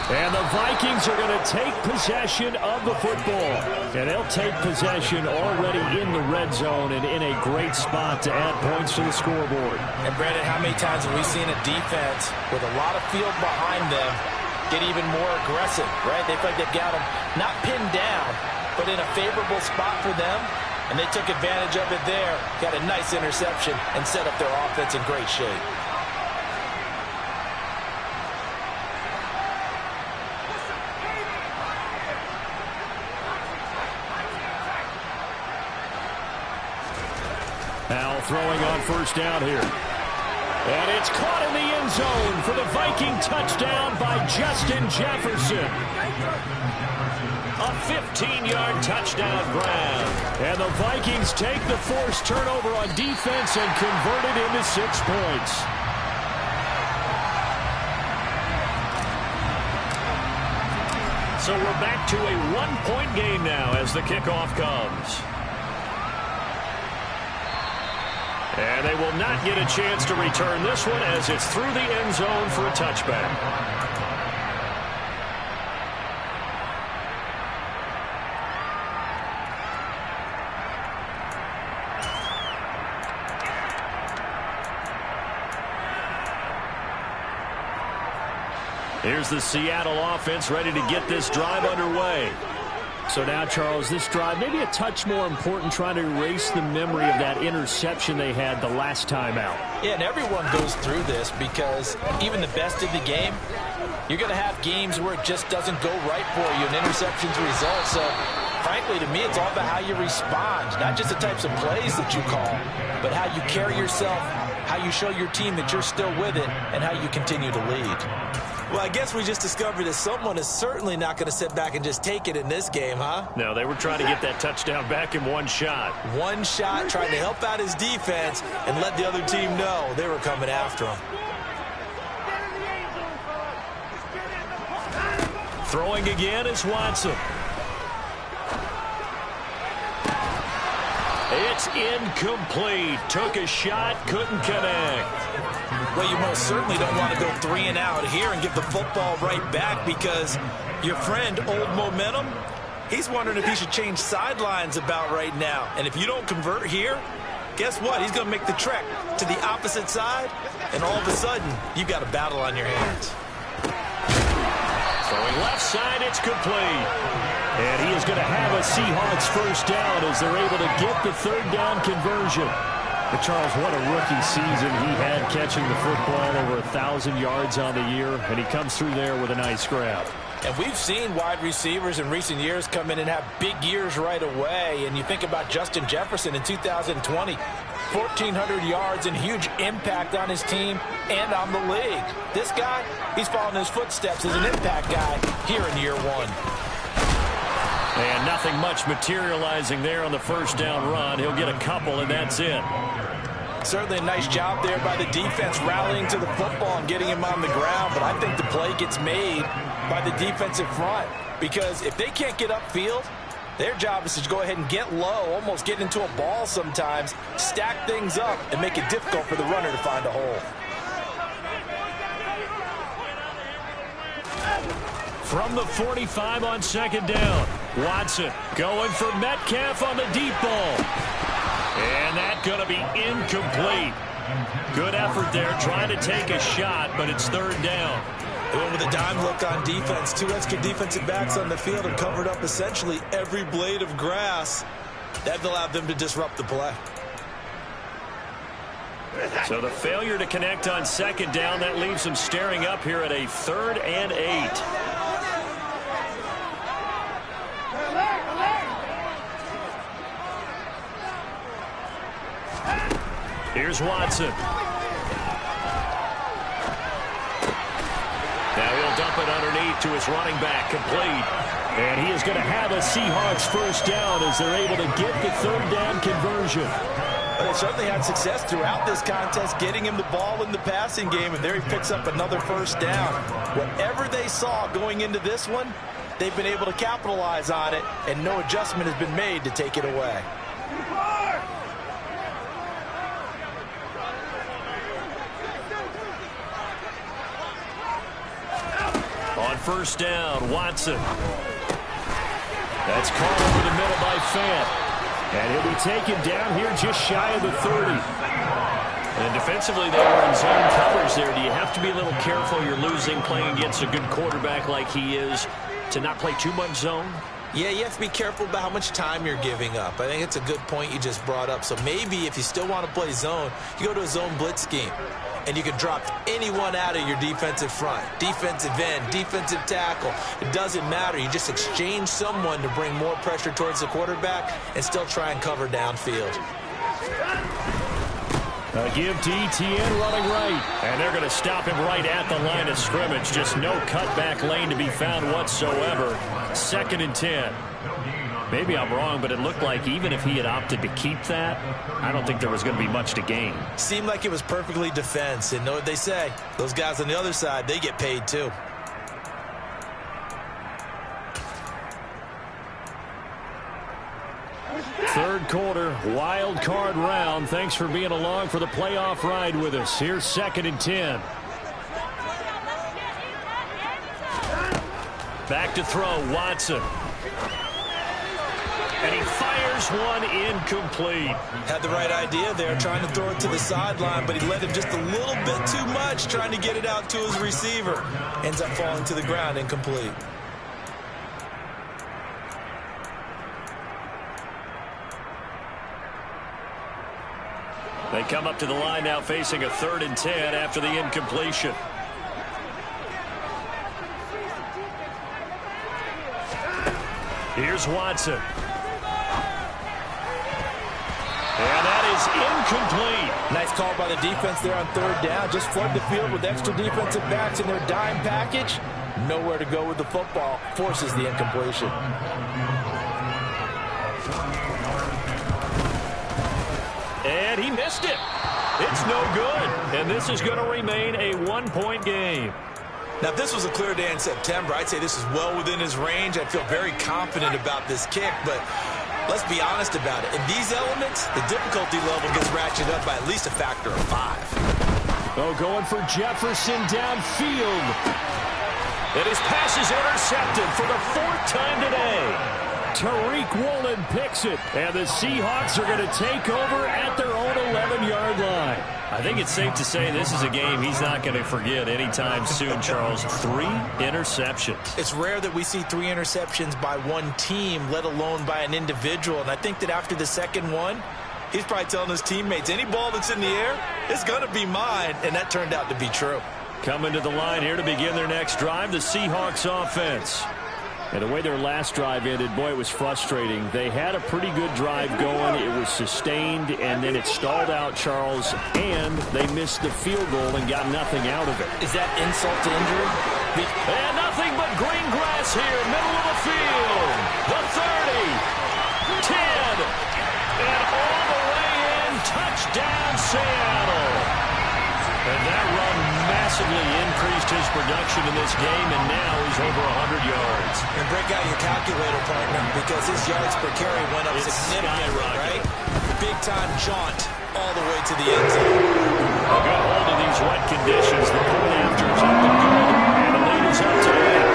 And the Vikings are going to take possession of the football. And they'll take possession already in the red zone and in a great spot to add points to the scoreboard. And, Brandon, how many times have we seen a defense with a lot of field behind them get even more aggressive, right? They feel like they've got them not pinned down, but in a favorable spot for them. And they took advantage of it there, got a nice interception, and set up their offense in great shape. Now throwing on 1st down here. And it's caught in the end zone for the Viking touchdown by Justin Jefferson. A 15-yard touchdown grab. And the Vikings take the forced turnover on defense and convert it into 6 points. So we're back to a 1-point game now as the kickoff comes. And they will not get a chance to return this one as it's through the end zone for a touchback. Here's the Seattle offense ready to get this drive underway. So now, Charles, this drive maybe a touch more important, trying to erase the memory of that interception they had the last time out. Yeah, and everyone goes through this because even the best in the game, you're going to have games where it just doesn't go right for you, and interceptions result. So, frankly, to me, it's all about how you respond, not just the types of plays that you call, but how you carry yourself, how you show your team that you're still with it, and how you continue to lead. Well, I guess we just discovered that someone is certainly not going to sit back and just take it in this game, huh? No, they were trying to get that touchdown back in one shot. One shot, trying to help out his defense and let the other team know they were coming after him. Throwing again is Watson. It's incomplete. Took a shot, couldn't connect. Well, you most certainly don't want to go 3 and out here and give the football right back because your friend, Old Momentum, he's wondering if he should change sidelines about right now. And if you don't convert here, guess what? He's going to make the trek to the opposite side, and all of a sudden, you've got a battle on your hands. Throwing left side, it's complete. And he is going to have a Seahawks first down as they're able to get the third down conversion. But Charles, what a rookie season he had catching the football, over 1,000 yards on the year, and he comes through there with a nice grab. And we've seen wide receivers in recent years come in and have big years right away. And you think about Justin Jefferson in 2020, 1,400 yards and huge impact on his team and on the league. This guy, he's following his footsteps as an impact guy here in year one. And nothing much materializing there on the first down run. He'll get a couple, and that's it. Certainly a nice job there by the defense rallying to the football and getting him on the ground. But I think the play gets made by the defensive front, because if they can't get upfield, their job is to go ahead and get low, almost get into a ball sometimes, stack things up, and make it difficult for the runner to find a hole. From the 45 on second down, Watson going for Metcalf on the deep ball. And that's going to be incomplete. Good effort there, trying to take a shot, but it's third down. They went with a dime look on defense. 2 extra defensive backs on the field and covered up essentially every blade of grass. That allowed them to disrupt the play. So the failure to connect on second down, that leaves them staring up here at a 3rd and 8. Here's Watson. Now he'll dump it underneath to his running back, complete. And he is going to have a Seahawks first down as they're able to get the third down conversion. But they certainly had success throughout this contest, getting him the ball in the passing game, and there he picks up another first down. Whatever they saw going into this one, they've been able to capitalize on it, and no adjustment has been made to take it away. On first down, Watson. That's caught over the middle by Fant. And he'll be taken down here just shy of the 30. And defensively, they were in zone coverage there. Do you have to be a little careful? You're losing, playing against a good quarterback like he is, to not play too much zone? Yeah, you have to be careful about how much time you're giving up. I think it's a good point you just brought up. So maybe if you still want to play zone, you go to a zone blitz scheme. And you can drop anyone out of your defensive front. Defensive end, defensive tackle. It doesn't matter. You just exchange someone to bring more pressure towards the quarterback and still try and cover downfield. A give to Etienne running right. And they're going to stop him right at the line of scrimmage. Just no cutback lane to be found whatsoever. 2nd and 10. Maybe I'm wrong, but it looked like even if he had opted to keep that, I don't think there was going to be much to gain. Seemed like it was perfectly defense. And know what they say? Those guys on the other side, they get paid too. Third quarter, wild card round. Thanks for being along for the playoff ride with us. Here's 2nd and 10. Back to throw, Watson. And he fires one incomplete. Had the right idea there, trying to throw it to the sideline, but he let him just a little bit too much, trying to get it out to his receiver. Ends up falling to the ground, incomplete. They come up to the line now facing a 3rd and 10 after the incompletion. Here's Watson. And that is incomplete. Nice call by the defense there on third down. Just flood the field with extra defensive backs in their dime package. Nowhere to go with the football. Forces the incompletion. And he missed it. It's no good. And this is going to remain a one-point game. Now, if this was a clear day in September, I'd say this is well within his range. I feel very confident about this kick, but let's be honest about it. In these elements, the difficulty level gets ratcheted up by at least a factor of 5. Oh, going for Jefferson downfield. And his pass is intercepted for the 4th time today. Tariq Woolen picks it, and the Seahawks are going to take over at their own 11-yard line. I think it's safe to say this is a game he's not going to forget anytime soon, Charles. 3 interceptions. It's rare that we see 3 interceptions by one team, let alone by an individual. And I think that after the second one, he's probably telling his teammates, any ball that's in the air, it's going to be mine. And that turned out to be true. Coming to the line here to begin their next drive, the Seahawks offense. And the way their last drive ended, boy, it was frustrating. They had a pretty good drive going. It was sustained, and then it stalled out, Charles, and they missed the field goal and got nothing out of it. Is that insult to injury? And nothing but green grass here, middle of the field. The 30, 10, and all the way in, touchdown Seattle. And that run massively increased his production in this game, and now he's over 100 yards. And break out your calculator, partner, because his yards per carry went up significantly, right? Big-time jaunt all the way to the end zone. A good hold of these wet conditions. The point after is up and good, and the lead is up to 8.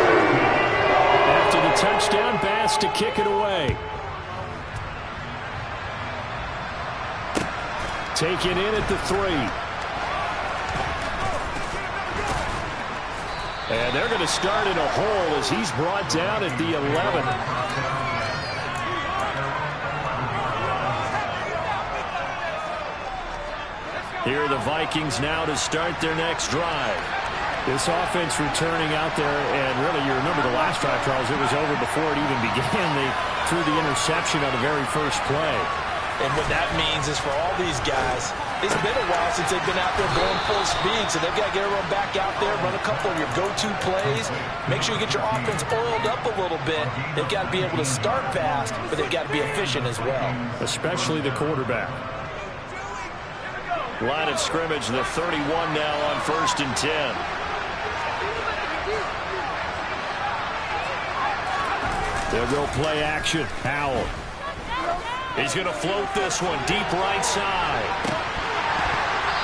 After the touchdown, Bass to kick it away. Taken in at the 3. And they're going to start in a hole as he's brought down at the 11. Here are the Vikings now to start their next drive. This offense returning out there, and really you remember the last drive, Charles, it was over before it even began. They threw the interception on the very first play. And what that means is for all these guys, it's been a while since they've been out there going full speed, so they've got to get everyone back out there, run a couple of your go-to plays, make sure you get your offense oiled up a little bit. They've got to be able to start fast, but they've got to be efficient as well. Especially the quarterback. Line of scrimmage, the 31 now on 1st and 10. They'll go play action. Howell. He's going to float this one deep right side.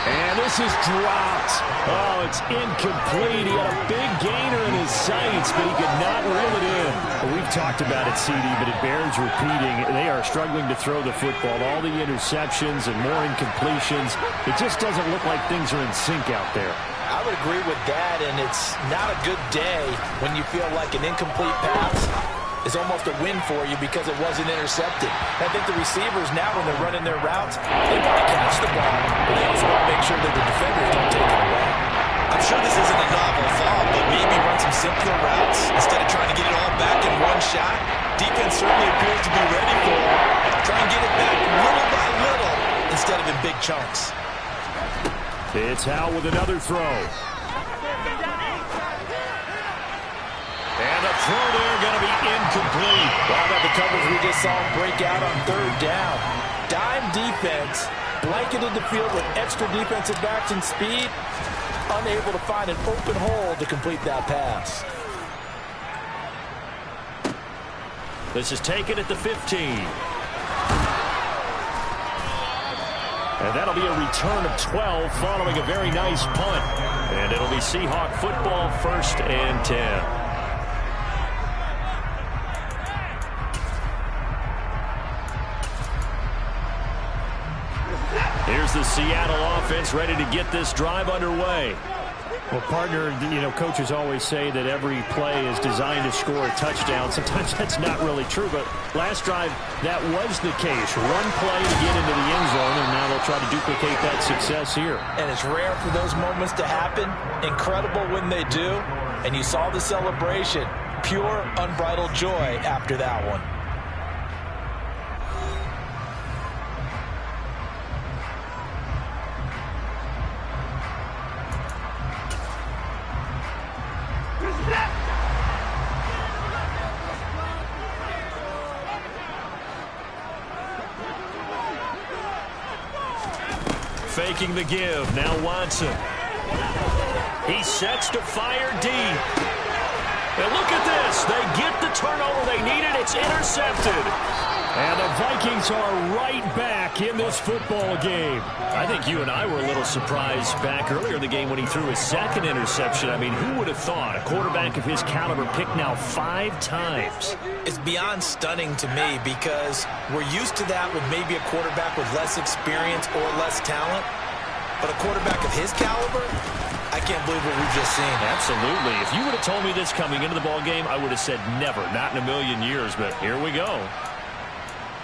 And this is dropped. Oh, it's incomplete. He had a big gainer in his sights, but he could not reel it in. We've talked about it, CD, but it bears repeating. They are struggling to throw the football. All the interceptions and more incompletions. It just doesn't look like things are in sync out there. I would agree with that, and it's not a good day when you feel like an incomplete pass is almost a win for you because it wasn't intercepted. I think the receivers now, when they're running their routes, they want to catch the ball, but they also want to make sure that the defenders don't take it away. I'm sure this isn't a novel thought, but maybe run some simpler routes instead of trying to get it all back in one shot. Defense certainly appears to be ready for it. Try and get it back little by little instead of in big chunks. It's Howell with another throw. And the throw there going to be incomplete. Wow, about the coverage we just saw break out on 3rd down. Dime defense, blanketed the field with extra defensive backs and speed, unable to find an open hole to complete that pass. This is taken at the 15. And that'll be a return of 12 following a very nice punt. And it'll be Seahawk football, 1st and 10. Here's the Seattle offense ready to get this drive underway. Well, partner, you know, coaches always say that every play is designed to score a touchdown. Sometimes that's not really true, but last drive, that was the case. One play to get into the end zone, and now they'll try to duplicate that success here. And it's rare for those moments to happen. Incredible when they do. And you saw the celebration. Pure, unbridled joy after that one. faking the give. Now Watson. He sets to fire deep. And look at this. They get the turnover they needed. It's intercepted. And the Vikings are right back in this football game. I think you and I were a little surprised back earlier in the game when he threw his second interception. I mean, who would have thought a quarterback of his caliber picked now 5 times? It's beyond stunning to me because we're used to that with maybe a quarterback with less experience or less talent. But a quarterback of his caliber, I can't believe what we've just seen. Absolutely. If you would have told me this coming into the ball game, I would have said never, not in a million years. But here we go.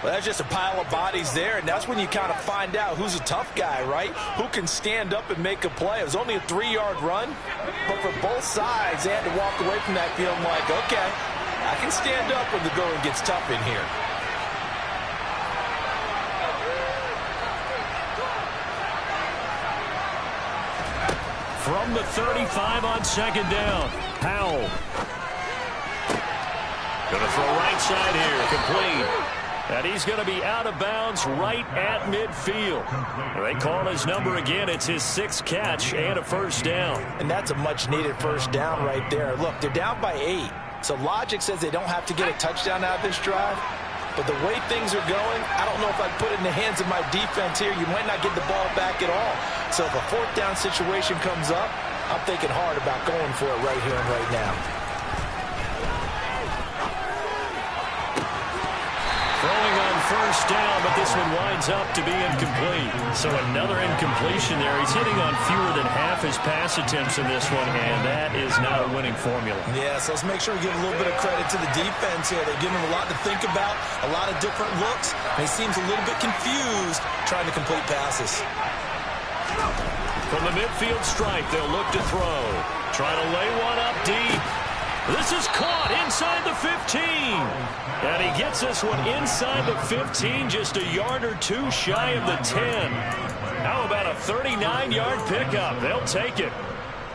Well, that's just a pile of bodies there, and that's when you kind of find out who's a tough guy, right? Who can stand up and make a play. It was only a 3-yard run, but for both sides, they had to walk away from that field like, okay, I can stand up when the going gets tough in here. From the 35 on second down, Powell. Going to throw right side here, complete. And he's going to be out of bounds right at midfield. They call his number again. It's his 6th catch and a first down. And that's a much-needed first down right there. Look, they're down by 8. So logic says they don't have to get a touchdown out of this drive. But the way things are going, I don't know if I'd put it in the hands of my defense here. You might not get the ball back at all. So if a 4th down situation comes up, I'm thinking hard about going for it right here and right now. Throwing on first down, but this one winds up to be incomplete. So another incompletion there. He's hitting on fewer than half his pass attempts in this one, and that is not a winning formula. Yeah, so let's make sure we give a little bit of credit to the defense here. They're giving him a lot to think about, a lot of different looks, and he seems a little bit confused trying to complete passes. From the midfield stripe, they'll look to throw. Trying to lay one up deep. This is caught inside the 15. And he gets this one inside the 15, just a yard or 2 shy of the 10. How about a 39-yard pickup? They'll take it.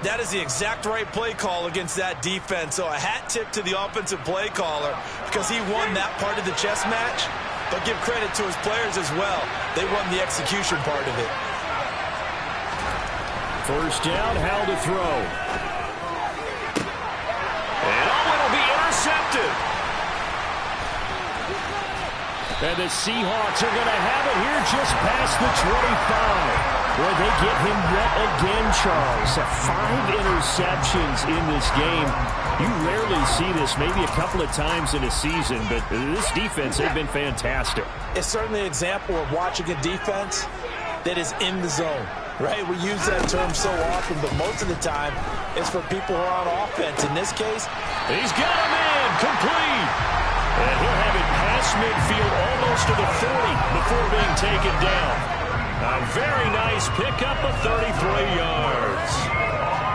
That is the exact right play call against that defense. So a hat tip to the offensive play caller because he won that part of the chess match. But give credit to his players as well. They won the execution part of it. First down, Howell to throw. And it'll be intercepted. And the Seahawks are going to have it here just past the 25. Where they get him yet again, Charles. 5 interceptions in this game. You rarely see this, maybe a couple of times in a season, but this defense, they've been fantastic. It's certainly an example of watching a defense that is in the zone, right? We use that term so often, but most of the time it's for people who are on offense. In this case, he's got him in, complete. And he'll have it past midfield almost to the 40 before being taken down. A very nice pickup of 33 yards.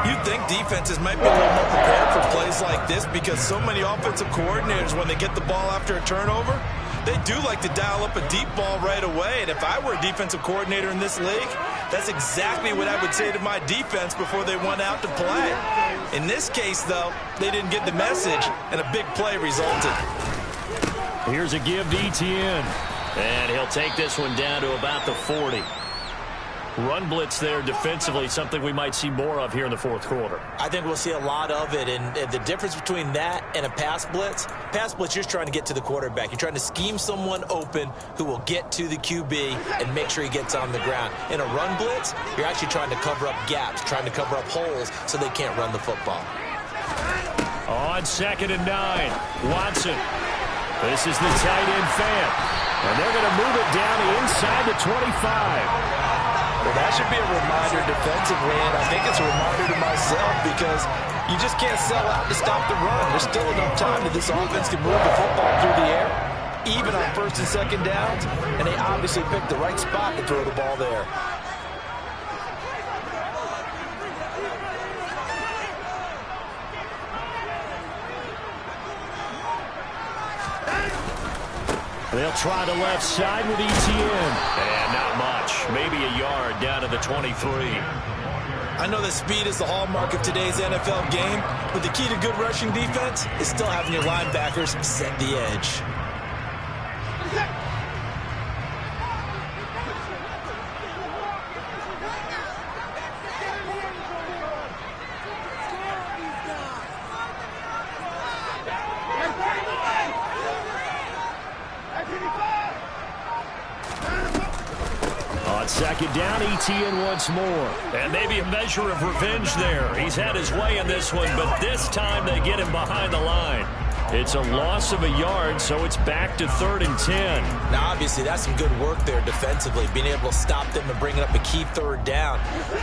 You'd think defenses might be a little more prepared for plays like this because so many offensive coordinators, when they get the ball after a turnover, they do like to dial up a deep ball right away. And if I were a defensive coordinator in this league, that's exactly what I would say to my defense before they went out to play. In this case, though, they didn't get the message, and a big play resulted. Here's a give to Etienne. And he'll take this one down to about the 40. Run blitz there defensively, something we might see more of here in the 4th quarter. I think we'll see a lot of it, and the difference between that and a pass blitz, you're trying to get to the quarterback. You're trying to scheme someone open who will get to the QB and make sure he gets on the ground. In a run blitz, you're actually trying to cover up gaps, trying to cover up holes so they can't run the football. On 2nd and 9, Watson. This is the tight end Fant. And they're going to move it down inside the 25. Well, that should be a reminder defensively, and I think it's a reminder to myself because you just can't sell out to stop the run. There's still enough time that this offense can move the football through the air, even on 1st and 2nd downs, and they obviously picked the right spot to throw the ball there. They'll try the left side with Etienne. And not much. Maybe a yard down to the 23. I know that speed is the hallmark of today's NFL game, but the key to good rushing defense is still having your linebackers set the edge. On second down, Etienne once more. And maybe a measure of revenge there. He's had his way in this one, but this time they get him behind the line. It's a loss of a yard, so it's back to 3rd and 10. Now, obviously, that's some good work there defensively, being able to stop them and bringing up a key 3rd down.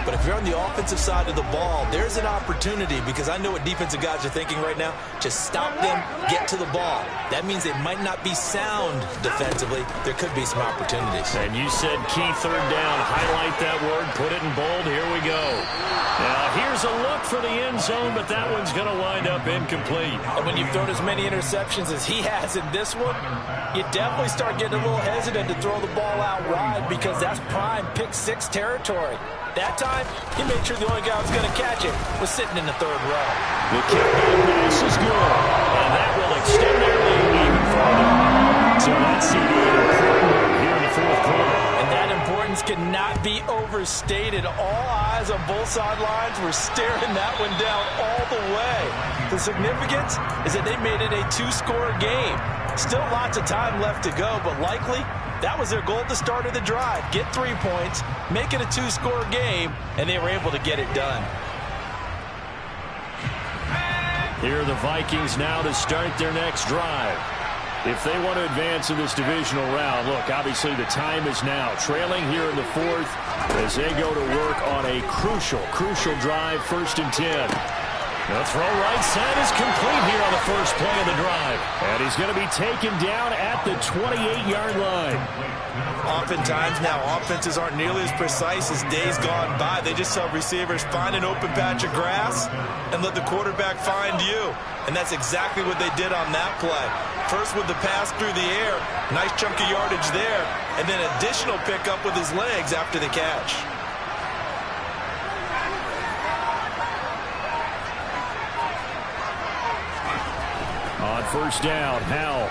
But if you're on the offensive side of the ball, there's an opportunity, because I know what defensive guys are thinking right now. Just stop them, get to the ball. That means they might not be sound defensively. There could be some opportunities. And you said key 3rd down. Highlight that word, put it in bold. Here we go. Now, here's a look for the end zone, but that one's going to wind up incomplete. And when you've thrown as many interceptions as he has in this one, you definitely start getting a little hesitant to throw the ball out wide, because that's prime pick 6 territory. That time, he made sure the only guy who was going to catch it was sitting in the 3rd row. The kickback pass is good. And that will extend their lead even further. So that's CD important here in the 4th quarter. And that importance cannot be overstated. All eyes on both sidelines were staring that one down all the way. The significance is that they made it a 2-score game. Still lots of time left to go, but likely that was their goal at the start of the drive. Get 3 points, make it a 2-score game, and they were able to get it done. Here are the Vikings now to start their next drive. If they want to advance in this divisional round, look, obviously the time is now. Trailing here in the 4th as they go to work on a crucial drive, 1st and 10. The throw right side is complete here on the first play of the drive. And he's going to be taken down at the 28-yard line. Oftentimes now, offenses aren't nearly as precise as days gone by. They just saw receivers find an open patch of grass and let the quarterback find you. And that's exactly what they did on that play. First with the pass through the air, nice chunk of yardage there, and then additional pickup with his legs after the catch. On 1st down, Howell.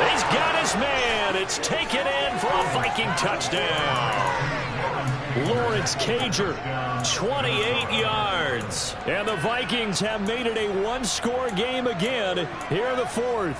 He's got his man. It's taken in for a Viking touchdown. Lawrence Cager, 28 yards. And the Vikings have made it a 1-score game again here in the 4th.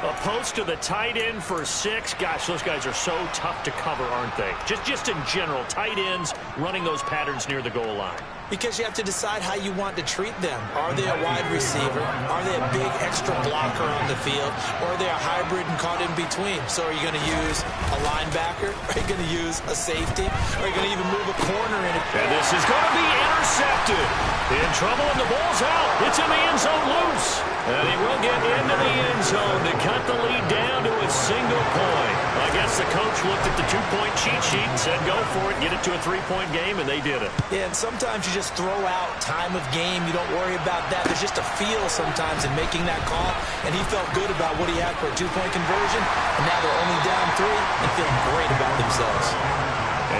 A post to the tight end for 6. Gosh, those guys are so tough to cover, aren't they? Just in general, tight ends running those patterns near the goal line. Because you have to decide how you want to treat them. Are they a wide receiver? Are they a big extra blocker on the field? Or are they a hybrid and caught in between? So are you going to use a linebacker? Are you going to use a safety? Are you going to even move a corner in it? And this is going to be intercepted. In trouble, and the ball's out. It's in the end zone loose. And he will get into the end zone to cut the lead down to a single point. I guess the coach looked at the 2-point cheat sheet and said, go for it, get it to a 3-point game, and they did it. Yeah, and sometimes you just throw out time of game. You don't worry about that. There's just a feel sometimes in making that call, and he felt good about what he had for a 2-point conversion, and now they're only down 3 and feeling great about themselves.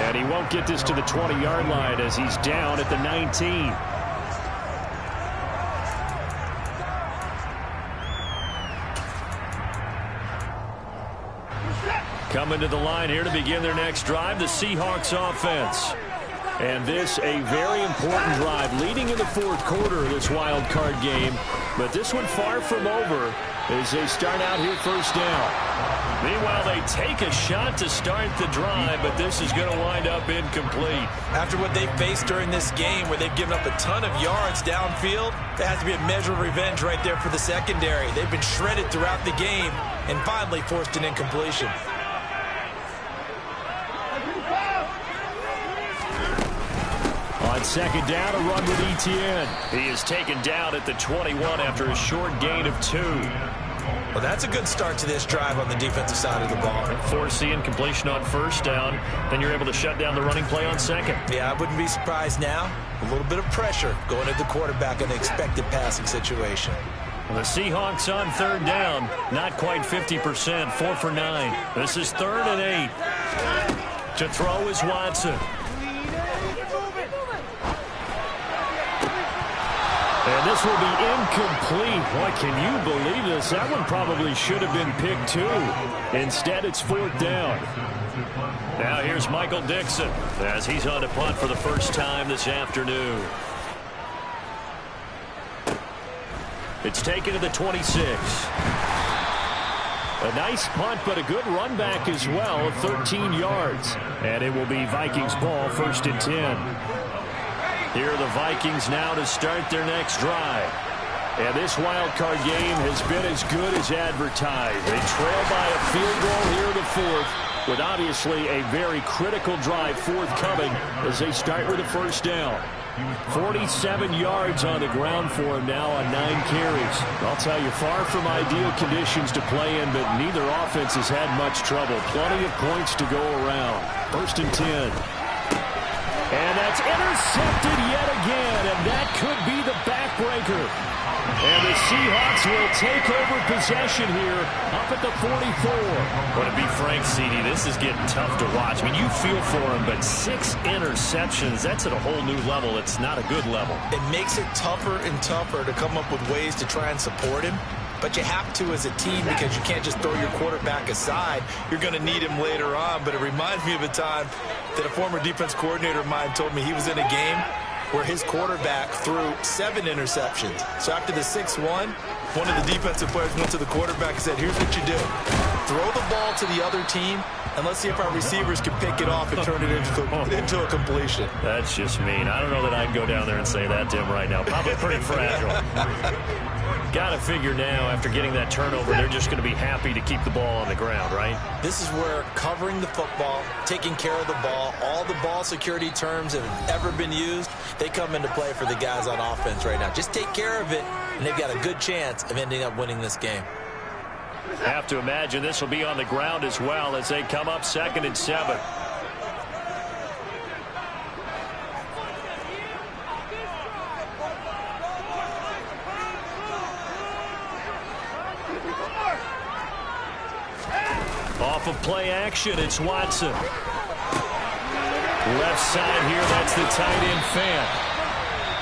And he won't get this to the 20-yard line as he's down at the 19. Coming to the line here to begin their next drive, the Seahawks offense. And this a very important drive leading in the 4th quarter of this wild card game. But this one far from over as they start out here 1st down. Meanwhile, they take a shot to start the drive, but this is going to wind up incomplete. After what they faced during this game where they've given up a ton of yards downfield, there has to be a measure of revenge right there for the secondary. They've been shredded throughout the game and finally forced an incompletion. On 2nd down, a run with Etienne. He is taken down at the 21 after a short gain of 2. Well, that's a good start to this drive on the defensive side of the ball. Force the incompletion on 1st down. Then you're able to shut down the running play on 2nd. Yeah, I wouldn't be surprised now. A little bit of pressure going at the quarterback in the expected passing situation. The Seahawks on 3rd down. Not quite 50%. 4 for 9. This is 3rd and 8. To throw is Watson. And this will be incomplete. Boy, can you believe this? That one probably should have been picked too. Instead, it's 4th down. Now here's Michael Dixon as he's on to punt for the first time this afternoon. It's taken to the 26. A nice punt, but a good run back as well of 13 yards. And it will be Vikings ball, 1st and 10. Here are the Vikings now to start their next drive. And this wild card game has been as good as advertised. They trail by a field goal here in the 4th, with obviously a very critical drive forthcoming as they start with a 1st down. 47 yards on the ground for him now on 9 carries. I'll tell you, far from ideal conditions to play in, but neither offense has had much trouble. Plenty of points to go around. 1st and 10. And that's intercepted yet again, and that could be the backbreaker. And the Seahawks will take over possession here up at the 44. Well, to be frank, CD, this is getting tough to watch. I mean, you feel for him, but 6 interceptions, that's at a whole new level. It's not a good level. It makes it tougher and tougher to come up with ways to try and support him. But you have to as a team because you can't just throw your quarterback aside. You're going to need him later on. But it reminds me of a time that a former defense coordinator of mine told me he was in a game where his quarterback threw 7 interceptions. So after the 6-1, one of the defensive players went to the quarterback and said, here's what you do. Throw the ball to the other team, and let's see if our receivers can pick it off and turn it into a completion. That's just mean. I don't know that I'd go down there and say that to him right now. Probably pretty fragile. Got to figure now, after getting that turnover, they're just going to be happy to keep the ball on the ground, right? This is where covering the football, taking care of the ball, all the ball security terms that have ever been used, they come into play for the guys on offense right now. Just take care of it, and they've got a good chance of ending up winning this game. Have to imagine this will be on the ground as well as they come up 2nd and 7. Off of play action, it's Watson. Left side here, that's the tight end Fant.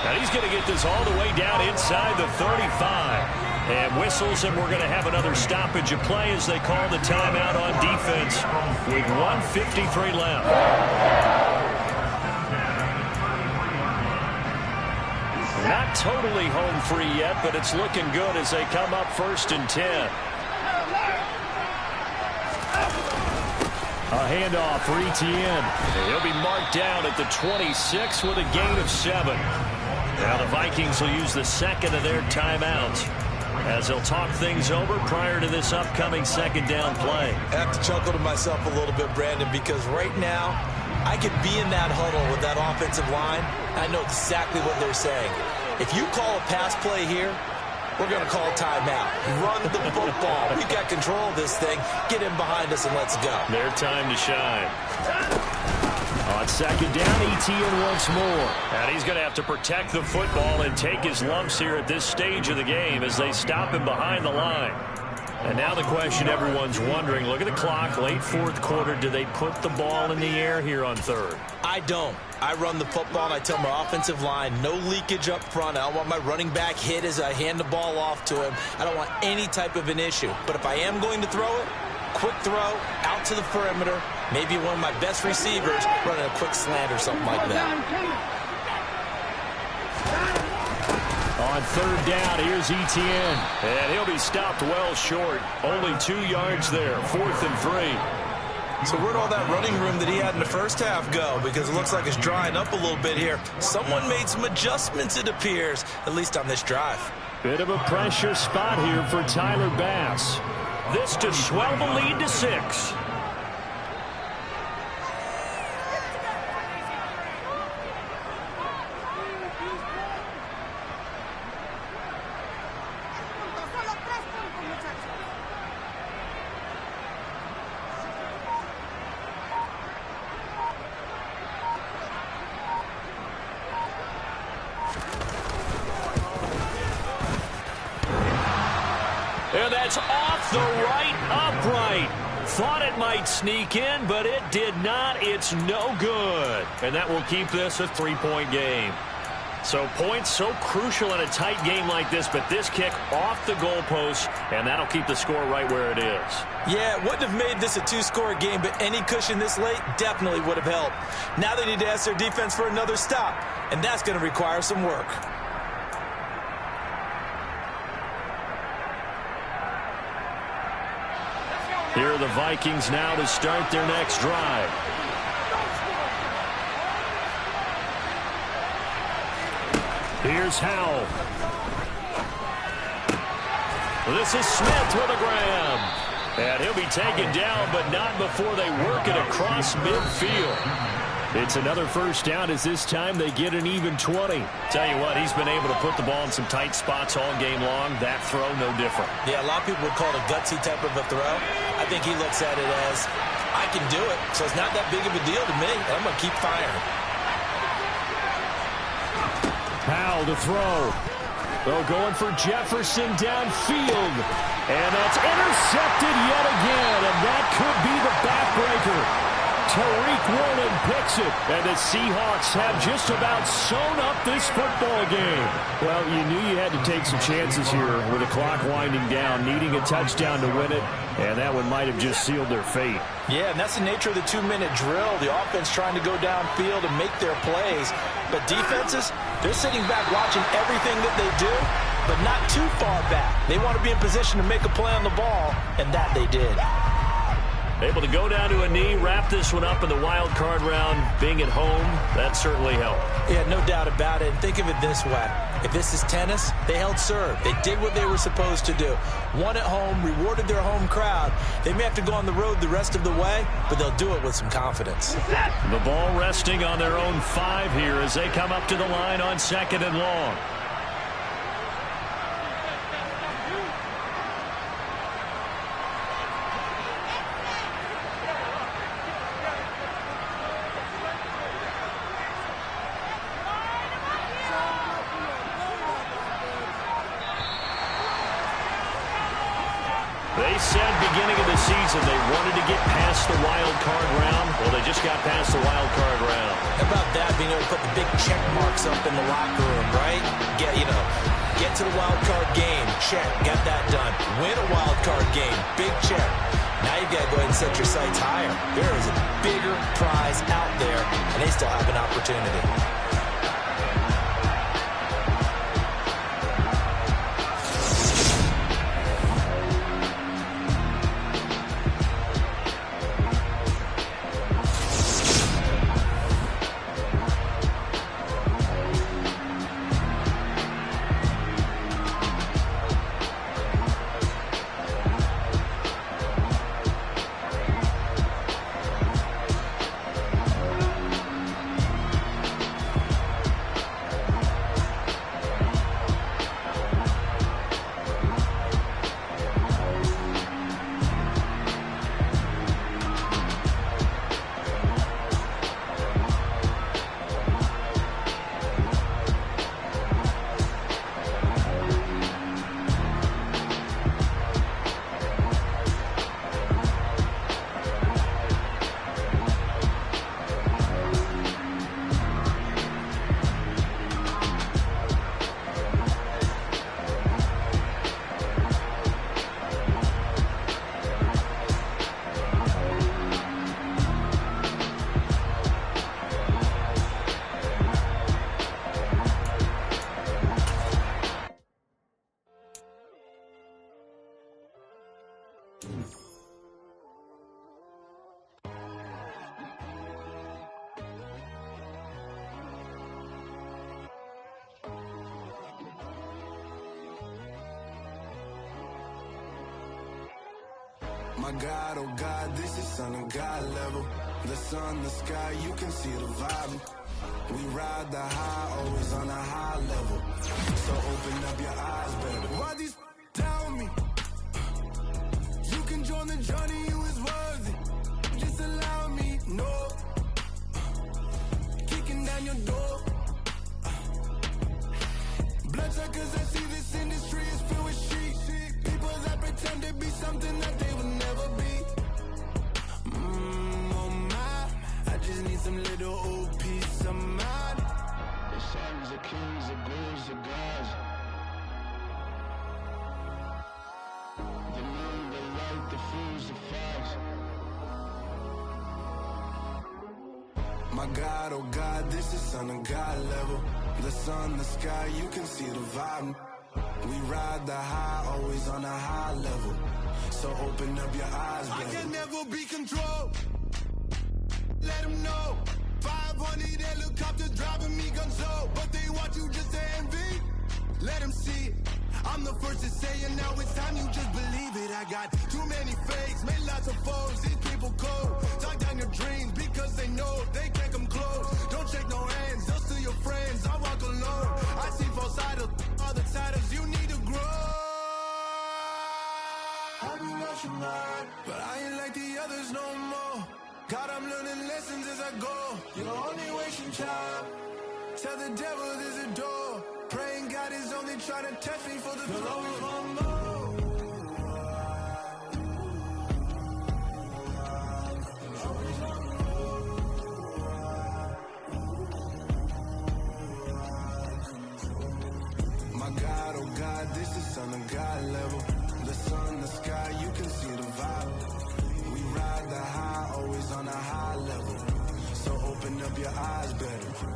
Now he's going to get this all the way down inside the 35. And whistles, and we're going to have another stoppage of play as they call the timeout on defense with 1:53 left. Not totally home free yet, but it's looking good as they come up 1st and 10. A handoff for Etienne. He'll be marked down at the 26 with a gain of 7. Now the Vikings will use the 2nd of their timeouts as they'll talk things over prior to this upcoming 2nd down play. I have to chuckle to myself a little bit, Brandon, because right now I could be in that huddle with that offensive line. I know exactly what they're saying. If you call a pass play here, we're going to call a timeout. Run the football. We've got control of this thing. Get in behind us and let's go. Their time to shine. On 2nd down, Etienne once more. And he's going to have to protect the football and take his lumps here at this stage of the game as they stop him behind the line. And now the question everyone's wondering, look at the clock, late 4th quarter. Do they put the ball in the air here on 3rd? I don't. I run the football, and I tell my offensive line, no leakage up front. I don't want my running back hit as I hand the ball off to him. I don't want any type of an issue. But if I am going to throw it, quick throw, out to the perimeter, maybe one of my best receivers running a quick slant or something like that. On 3rd down, here's Etienne. And he'll be stopped well short. Only 2 yards there, 4th and 3. So where'd all that running room that he had in the first half go? Because it looks like it's drying up a little bit here. Someone made some adjustments, it appears, at least on this drive. Bit of a pressure spot here for Tyler Bass. This to swell the lead to 6. And that's off the right upright. Thought it might sneak in, but it did not. It's no good. And that will keep this a 3-point game. So points so crucial in a tight game like this, but this kick off the goalpost, and that'll keep the score right where it is. Yeah, it wouldn't have made this a 2-score game, but any cushion this late definitely would have helped. Now they need to ask their defense for another stop, and that's going to require some work. Here are the Vikings now to start their next drive. Here's Howell. This is Smith with a grab. And he'll be taken down, but not before they work it across midfield. It's another first down as this time they get an even 20. Tell you what, he's been able to put the ball in some tight spots all game long. That throw, no different. Yeah, a lot of people would call it a gutsy type of a throw. I think he looks at it as, I can do it, so it's not that big of a deal to me, and I'm going to keep firing. Powell to throw. They're going for Jefferson downfield. And that's intercepted yet again, and that could be the backbreaker. Tariq Woolen picks it, and the Seahawks have just about sewn up this football game. Well, you knew you had to take some chances here with the clock winding down, needing a touchdown to win it, and that one might have just sealed their fate. Yeah, and that's the nature of the 2-minute drill. The offense trying to go downfield and make their plays, but defenses, they're sitting back watching everything that they do, but not too far back. They want to be in position to make a play on the ball, and that they did. Able to go down to a knee, wrap this one up in the wild card round. Being at home, that certainly helped. Yeah, no doubt about it. And think of it this way. If this is tennis, they held serve. They did what they were supposed to do. Won at home, rewarded their home crowd. They may have to go on the road the rest of the way, but they'll do it with some confidence. The ball resting on their own 5 here as they come up to the line on 2nd and long. They said beginning of the season they wanted to get past the wild card round. Well, they just got past the wild card round. How about that, being able to put the big check marks up in the locker room, right? Get to the wild card game, check, got that done. Win a wild card game, big check. Now you've got to go ahead and set your sights higher. There is a bigger prize out there, and they still have an opportunity. My God, oh God, this is Son of God level. The sun, the sky, you can see the vibe. We ride the high, always on a high level. So open up your eyes, baby. Why these tell me? You can join the journey, you is worthy. Just allow me, no. Kicking down your door. Bloodsuckers, I see this industry is filled with sheep. People that pretend to be something that they will never be. Oh my, I just need some little old peace of mind. The sons of kings, the gurus of gods. The moon, the light, the fools, the fogs. My God, oh God, this is Son of God level. The sun, the sky, you can see the vibe. We ride the high, always on a high level. So open up your eyes, baby. I can never be controlled. Let them know. 500 helicopters driving me gonzo, but they want you just to envy. Let them see it. I'm the first to say it, now it's time you just believe it. I got too many fakes, made lots of foes, these people cold. Talk down your dreams because they know they can't come close. Don't shake no hands, just to your friends, I walk alone. I see false idols, all the titles, you need to grow. Have you lost your mind? But I ain't like the others no more. God, I'm learning lessons as I go. You're only wasting time. Tell the devil there's a door. Praying God is only trying to test me for the throne. My God, oh God, this is Son of God level. The sun, the sky, you can see the vibe. We ride the high, always on a high level. So open up your eyes, better.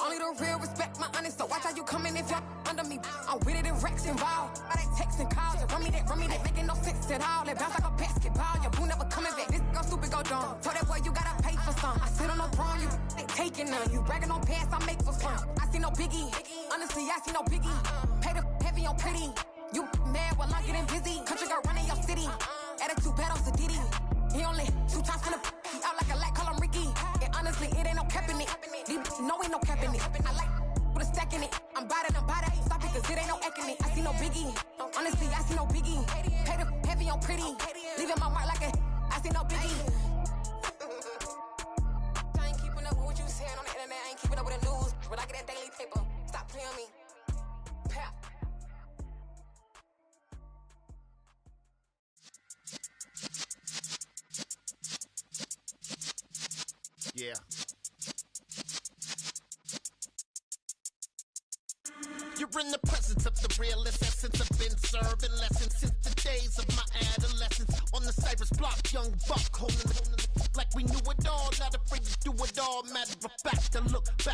Only the real respect my honest, so watch how you coming if you're under me. I'm with it in Rex involved. I they texting calls and run me that, making no sense at all. It bounce like a basketball, your boo never coming back. This go stupid, go dumb. Told that boy you gotta pay for some. I sit on no throne, you ain't taking none. You bragging on pants, I make for fun. I see no biggie, honestly I see no biggie. Pay the heavy on pretty. You mad while I'm getting busy. Country girl running your city. Attitude bad on Sadidi. He only 2 times from the he out like a lack, call him Ricky. And honestly, it ain't no cap in it. No, ain't no cap in it. I like with a stack in it. I'm bout it. Stop it, cause it ain't no acting it. I see no biggie. Honestly, I see no biggie. Pay the heavy on pretty. Leaving my mark like a I see no biggie. I ain't keeping up with what you saying on the internet. I ain't keeping up with the news. But I get that daily paper. Stop playing me. Pap. Yeah. You're in the presence of the realest essence. I've been serving lessons since the days of my adolescence. On the Cypress block, young buck holding it like we knew it all. Not afraid to do it all. Matter of fact, to look back